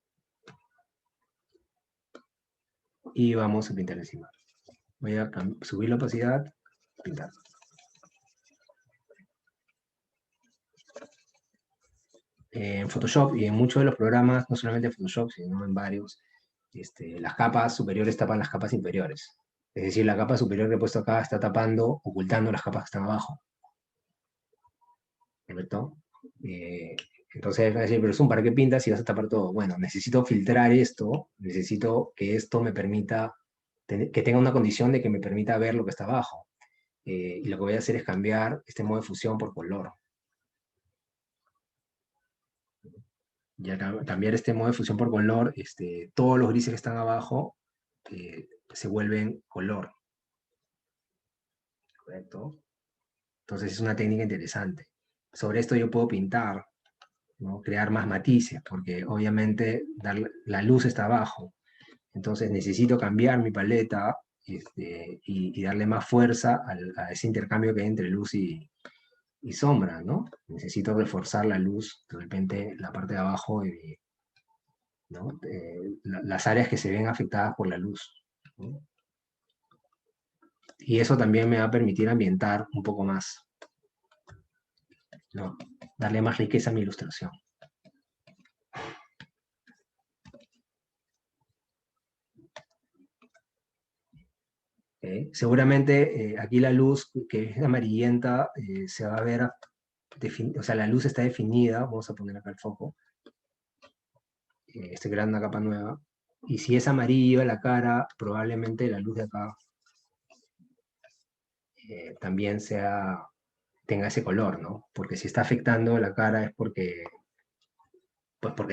Y vamos a pintar encima. Voy a subir la opacidad, pintar. En Photoshop y en muchos de los programas, no solamente en Photoshop, sino en varios, las capas superiores tapan las capas inferiores. Es decir, la capa superior que he puesto acá está tapando, ocultando las capas que están abajo. ¿Correcto? Entonces, va a decir, pero Zoom, ¿para qué pintas si vas a tapar todo? Bueno, necesito filtrar esto, necesito que esto me permita, que tenga una condición de que me permita ver lo que está abajo. Y lo que voy a hacer es cambiar este modo de fusión por color. Ya cambiar este modo de fusión por color, todos los grises que están abajo se vuelven color. ¿Correcto? Entonces es una técnica interesante. Sobre esto yo puedo pintar ¿no? Crear más matices, porque obviamente la luz está abajo. Entonces necesito cambiar mi paleta y darle más fuerza a ese intercambio que hay entre luz y sombra, ¿no? Necesito reforzar la luz, de repente la parte de abajo, ¿no? Las áreas que se ven afectadas por la luz, ¿no? Y eso también me va a permitir ambientar un poco más, ¿no? Darle más riqueza a mi ilustración. Seguramente aquí la luz que es amarillenta se va a ver, o sea, la luz está definida, vamos a poner acá el foco, estoy creando una capa nueva, y si es amarillo la cara, probablemente la luz de acá también tenga ese color, ¿no? Porque si está afectando la cara es porque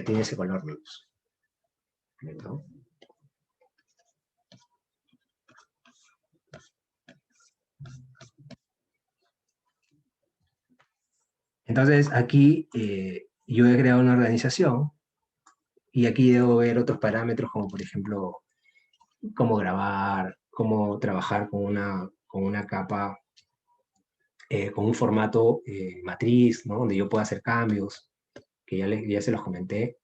tiene ese color de luz, ¿no? Entonces aquí yo he creado una organización y aquí debo ver otros parámetros como por ejemplo cómo grabar, cómo trabajar con una capa, con un formato matriz, ¿no? Donde yo pueda hacer cambios, que ya se los comenté,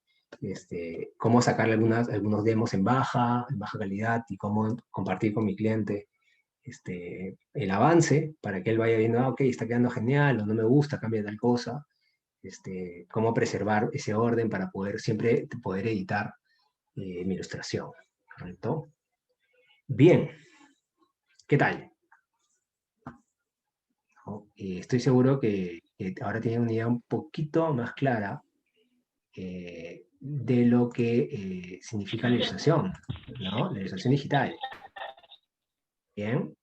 cómo sacarle algunos demos en baja calidad y cómo compartir con mi cliente el avance para que él vaya viendo, ok, está quedando genial, o no me gusta, cambia tal cosa, cómo preservar ese orden para siempre poder editar mi ilustración, ¿correcto? Bien, ¿qué tal? ¿No? Estoy seguro que ahora tienen una idea un poquito más clara de lo que significa la ilustración, ¿no? La ilustración digital. Bien.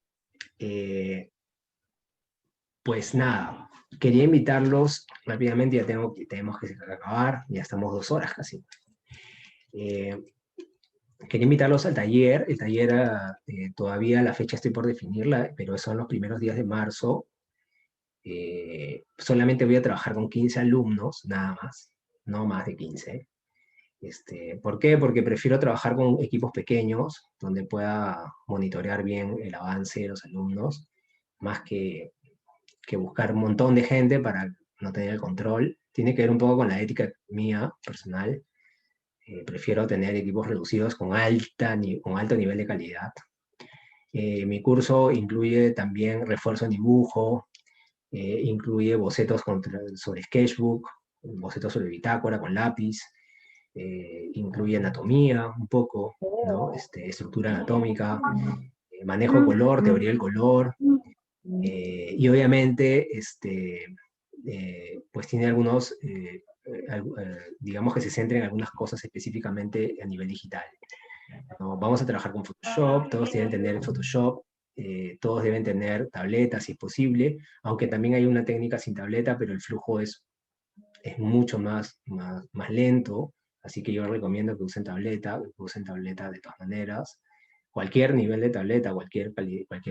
Pues nada, quería invitarlos rápidamente, ya tenemos que acabar, ya estamos 2 horas casi. Quería invitarlos al taller, el taller todavía la fecha estoy por definirla, pero son los primeros días de marzo. Solamente voy a trabajar con 15 alumnos, nada más, no más de 15. ¿Por qué? Porque prefiero trabajar con equipos pequeños, donde pueda monitorear bien el avance de los alumnos, más que buscar un montón de gente para no tener el control. Tiene que ver un poco con la ética mía, personal. Prefiero tener equipos reducidos con alto nivel de calidad. Mi curso incluye también refuerzo en dibujo, incluye bocetos sobre sketchbook, bocetos sobre bitácora con lápiz, incluye anatomía un poco, ¿no? Estructura anatómica, manejo de color, teoría del color, y obviamente pues tiene algunos, digamos que se centra en algunas cosas específicamente a nivel digital, ¿no? Vamos a trabajar con Photoshop, todos tienen que tener Photoshop, todos deben tener tabletas si es posible, aunque también hay una técnica sin tableta, pero el flujo es mucho más lento, así que yo recomiendo que usen tableta de todas maneras. Cualquier nivel de tableta, cualquier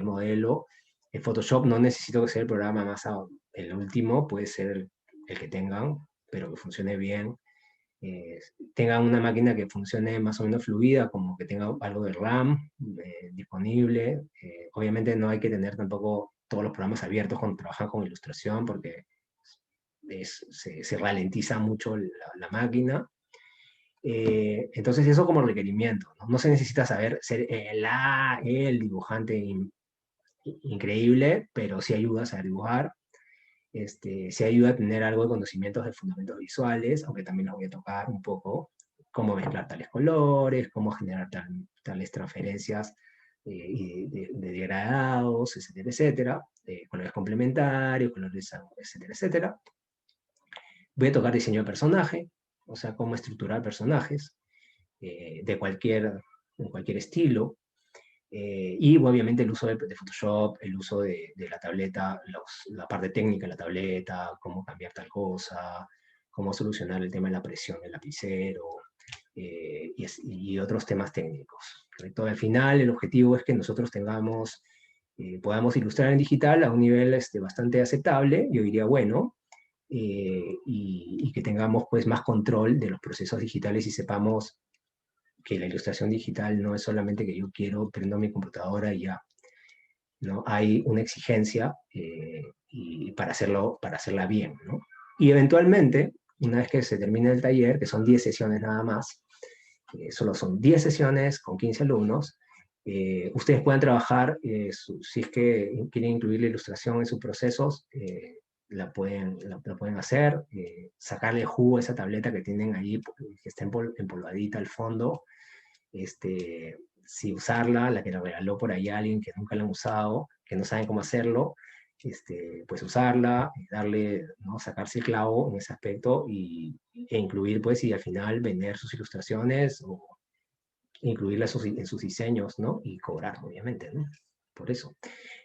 modelo. En Photoshop no necesito que sea el programa el último, puede ser el que tengan, pero que funcione bien. Tengan una máquina que funcione más o menos fluida, como que tenga algo de RAM disponible. Obviamente no hay que tener tampoco todos los programas abiertos cuando trabajan con ilustración, porque se ralentiza mucho la máquina. Entonces eso como requerimiento, ¿no? No se necesita ser el dibujante increíble, pero sí ayuda a saber dibujar, sí ayuda a tener algo de conocimientos de fundamentos visuales, aunque también los voy a tocar un poco, cómo mezclar tales colores, cómo generar tales transferencias de degradados, etcétera, etcétera, colores complementarios, colores, etcétera, etcétera. Voy a tocar diseño de personaje, o sea, cómo estructurar personajes de cualquier estilo, y obviamente el uso de Photoshop, el uso de la tableta, la parte técnica de la tableta, cómo cambiar tal cómo solucionar el tema de la presión del lapicero, y otros temas técnicos. ¿Correcto? Al final, el objetivo es que nosotros podamos ilustrar en digital a un nivel bastante aceptable, yo diría bueno, y que tengamos pues más control de los procesos digitales y sepamos que la ilustración digital no es solamente que yo quiero, prendo mi computadora y ya, ¿no? Hay una exigencia y para hacerla bien, ¿no? Y eventualmente, una vez que se termine el taller, que son 10 sesiones nada más, solo son 10 sesiones con 15 alumnos, ustedes pueden trabajar, si es que quieren incluir la ilustración en sus procesos, la pueden hacer, sacarle jugo a esa tableta que tienen ahí, que está empolvadita al fondo, si usarla, la que la regaló por ahí alguien que nunca la han usado, que no saben cómo hacerlo, pues usarla, darle, ¿no? Sacarse el clavo en ese aspecto e incluir, pues, y al final vender sus ilustraciones o incluirlas en sus diseños, ¿no? Y cobrar, obviamente, ¿no? Por eso.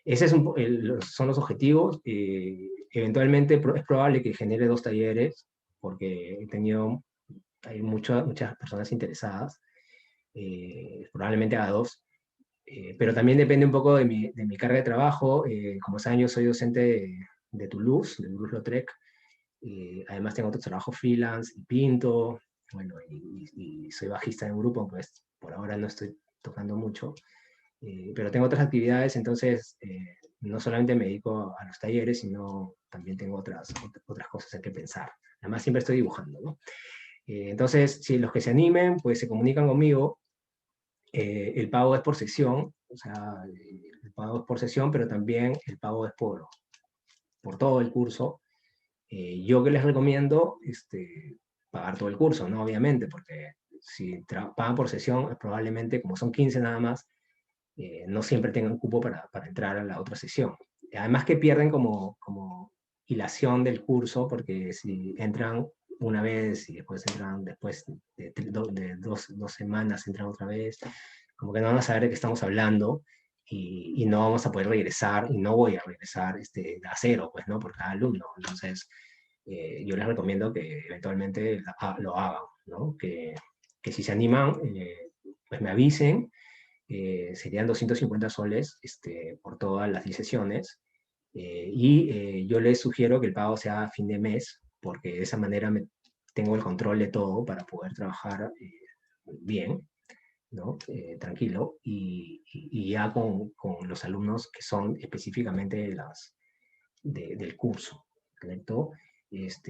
Esos son los objetivos. Eventualmente es probable que genere 2 talleres, porque hay muchas personas interesadas. Probablemente haga 2. Pero también depende un poco de mi carga de trabajo. Como saben, yo soy docente de Toulouse, de Toulouse-Lautrec. Además tengo otros trabajos freelance y pinto. Bueno, y soy bajista en un grupo, pues por ahora no estoy tocando mucho. Pero tengo otras actividades, entonces no solamente me dedico a los talleres, sino también tengo otras cosas en que pensar. Además siempre estoy dibujando, ¿no? Entonces, si los que se animen, pues se comunican conmigo. El pago es por sesión, o sea, el pago es por sesión, pero también el pago es por todo el curso. Yo que les recomiendo pagar todo el curso, ¿no? Obviamente, porque si pagan por sesión, probablemente, como son 15 nada más, no siempre tengan cupo para entrar a la otra sesión. Además que pierden como hilación del curso, porque si entran una vez y después entran después de dos semanas, entran otra vez, como que no van a saber de qué estamos hablando y no vamos a poder regresar, y no voy a regresar a cero, pues, ¿no? Por cada alumno. Entonces, yo les recomiendo que eventualmente lo hagan, ¿no? Que si se animan, pues me avisen. Serían 250 soles por todas las 10 sesiones. Yo les sugiero que el pago sea a fin de mes, porque de esa manera tengo el control de todo para poder trabajar bien, ¿no? Tranquilo, y ya con los alumnos que son específicamente del curso, ¿correcto?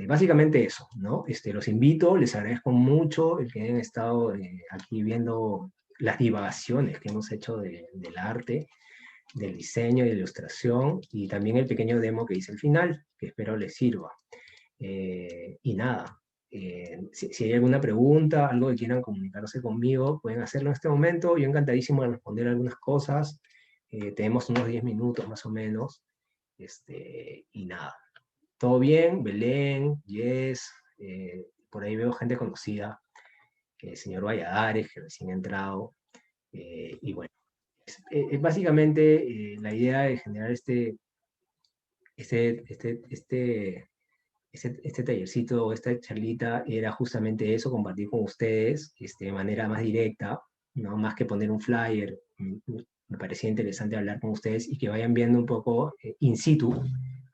Básicamente eso, ¿no? Los invito, les agradezco mucho el que hayan estado aquí viendo las divagaciones que hemos hecho del arte, del diseño y de la ilustración, y también el pequeño demo que hice al final, que espero les sirva. Y nada, si hay alguna pregunta, algo que quieran comunicarse conmigo, pueden hacerlo en este momento. Yo encantadísimo de responder algunas cosas. Tenemos unos 10 minutos más o menos. Y nada, todo bien, Belén, Yes, por ahí veo gente conocida, el señor Valladares, que recién ha entrado, y bueno, básicamente la idea de generar este tallercito, esta charlita, era justamente eso, compartir con ustedes de manera más directa, ¿no? Más que poner un flyer. Me parecía interesante hablar con ustedes y que vayan viendo un poco in situ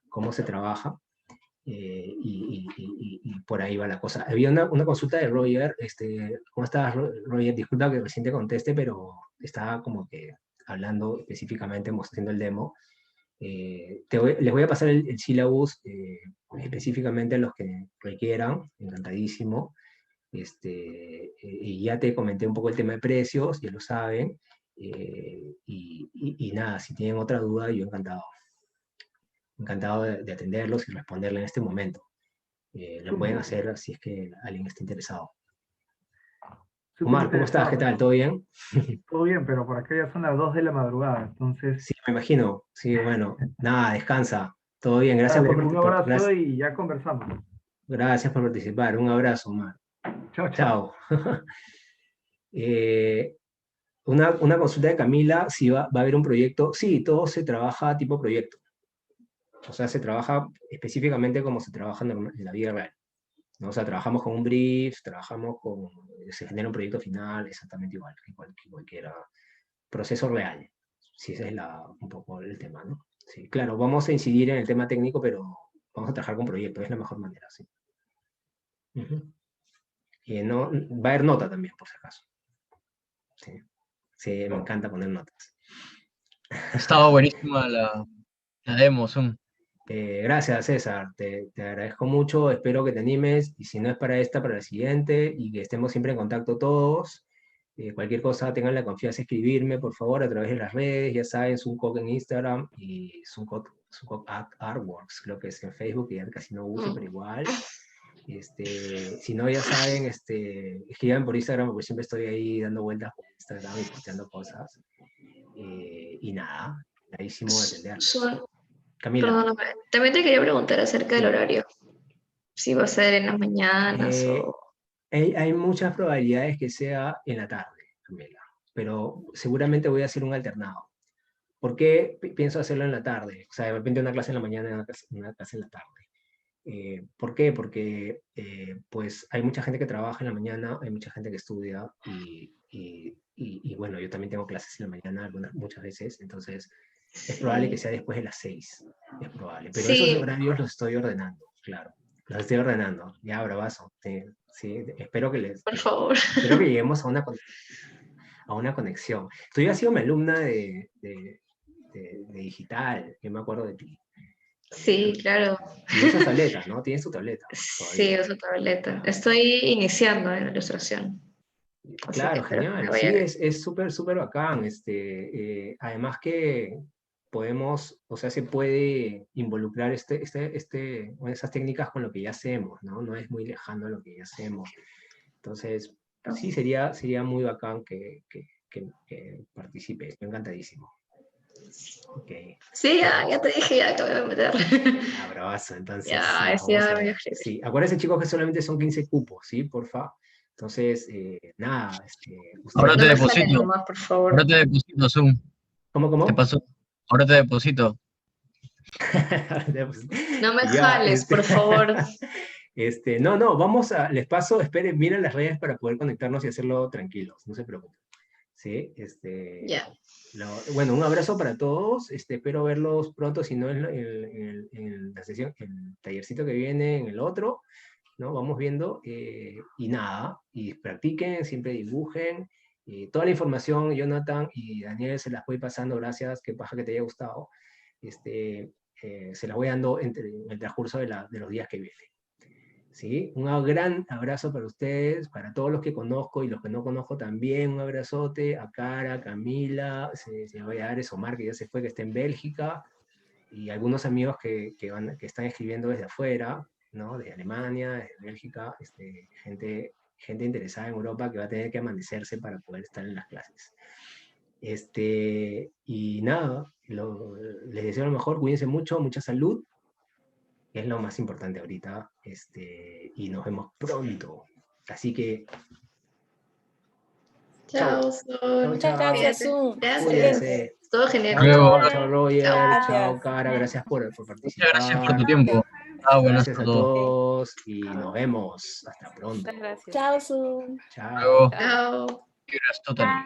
cómo se trabaja. Y por ahí va la cosa. Había una consulta de Roger. ¿Cómo estás, Roger? Disculpa que recién te conteste, pero estaba como que hablando específicamente, mostrando el demo. Les voy a pasar el syllabus específicamente a los que requieran, encantadísimo. Y ya te comenté un poco el tema de precios, ya lo saben. Y nada, si tienen otra duda, yo encantado de atenderlos y responderle en este momento. Lo pueden hacer si es que alguien está interesado. Omar, ¿cómo estás? ¿Qué tal? ¿Todo bien? Todo bien, pero por acá ya son las 2 de la madrugada, entonces... Sí, me imagino. Sí, bueno, nada, descansa. Todo bien, gracias Dale, por un abrazo participar. y ya conversamos. Gracias por participar. Un abrazo, Omar. Chao, chao. Chao. Una consulta de Camila, si va a haber un proyecto. Sí, todo se trabaja tipo proyecto. O sea, se trabaja específicamente como se trabaja en la vida real, ¿no? O sea, trabajamos con un brief, se genera un proyecto final exactamente igual que cualquier proceso real. Si ese es un poco el tema, ¿no? Sí, claro, vamos a incidir en el tema técnico, pero vamos a trabajar con proyectos, es la mejor manera, sí. Ujú. Y no, va a haber nota también, por si acaso. Sí, sí, me encanta poner notas. Estaba buenísima la demo, Zoom. Gracias, César, te agradezco mucho, espero que te animes, y si no es para esta, para la siguiente, y que estemos siempre en contacto todos. Cualquier cosa, tengan la confianza de escribirme, por favor, a través de las redes, ya saben, Zoomcode en Instagram y Zoomcode Artworks, creo que es en Facebook, que ya casi no uso, pero igual. Si no, ya saben, escriban por Instagram, porque siempre estoy ahí dando vueltas por Instagram y posteando cosas. Y nada, clarísimo de atenderlos. Camila. Perdóname, también te quería preguntar acerca del Sí. horario. Si va a ser en las mañanas Eh, o... hay muchas probabilidades que sea en la tarde, Camila, pero seguramente voy a hacer un alternado. ¿Por qué pienso hacerlo en la tarde? O sea, de repente una clase en la mañana y una clase en la tarde. ¿Por qué? Porque pues hay mucha gente que trabaja en la mañana, hay mucha gente que estudia y bueno, yo también tengo clases en la mañana muchas veces, entonces es probable que sea después de las 6, es probable. Pero esos Sí, horarios los estoy ordenando, claro. Los estoy ordenando, ya, bravazo. Sí, espero por favor. espero que lleguemos a una conexión. Tú ya has sido mi alumna de digital, yo me acuerdo de ti. Sí, claro. Y usas tabletas, ¿no? Tienes tu tableta Sí, todavía. uso tableta. Estoy iniciando en la ilustración, así que Claro, espero que me genial. vaya Sí, bien. es súper, súper bacán. Además que podemos, o sea, se puede involucrar bueno, esas técnicas con lo que ya hacemos, ¿no? No es muy lejano lo que ya hacemos. Entonces, sí, sería muy bacán que participes. Yo encantadísimo. Ok. Sí, ya te dije, ya te voy a meter. Ah, bravazo. Entonces, Ya, sí, es vamos ya a voy a ver. escribir. Sí, acuérdense, chicos, que solamente son 15 cupos, ¿sí? Porfa. Entonces, nada, Ahora ustedes... No te me sale deposito. nomás, por favor. Ahora te deposito, Zoom. ¿Cómo, ¿Qué cómo? pasó? Ahora te deposito. No me Ya, jales, por favor. no, les paso, esperen, miren las redes para poder conectarnos y hacerlo tranquilos, no se preocupen. Sí, Ya. bueno, un abrazo para todos, espero verlos pronto, si no en la sesión, en el tallercito que viene, en el otro, ¿no? Vamos viendo, y nada, y practiquen, siempre dibujen, toda la información, Jonathan y Daniel, se las voy pasando, gracias, qué paja que te haya gustado, se las voy dando en el transcurso de los días que vienen. ¿Sí? Un gran abrazo para ustedes, para todos los que conozco y los que no conozco también, un abrazote a Cara, Camila, se me voy a dar eso, Omar, que ya se fue, que está en Bélgica, y algunos amigos que están escribiendo desde afuera, ¿no? De Alemania, de Bélgica, gente interesada en Europa que va a tener que amanecerse para poder estar en las clases. Y nada, les deseo lo mejor, cuídense mucho, mucha salud, que es lo más importante ahorita, y nos vemos pronto. Así que, Chao, chao, chao, Sol. Muchas gracias, Cuídate. Zoom. Gracias. cuídense. Todo genial. Chao, Luego, chao, Roger, chao, Gracias. Cara, gracias por muchas gracias por participar. tu tiempo. Ah, buenas Gracias a a todos. todos y nos vemos. Hasta pronto. Muchas gracias. Chao, Zoom. Chao. Luego, Chao. gracias total.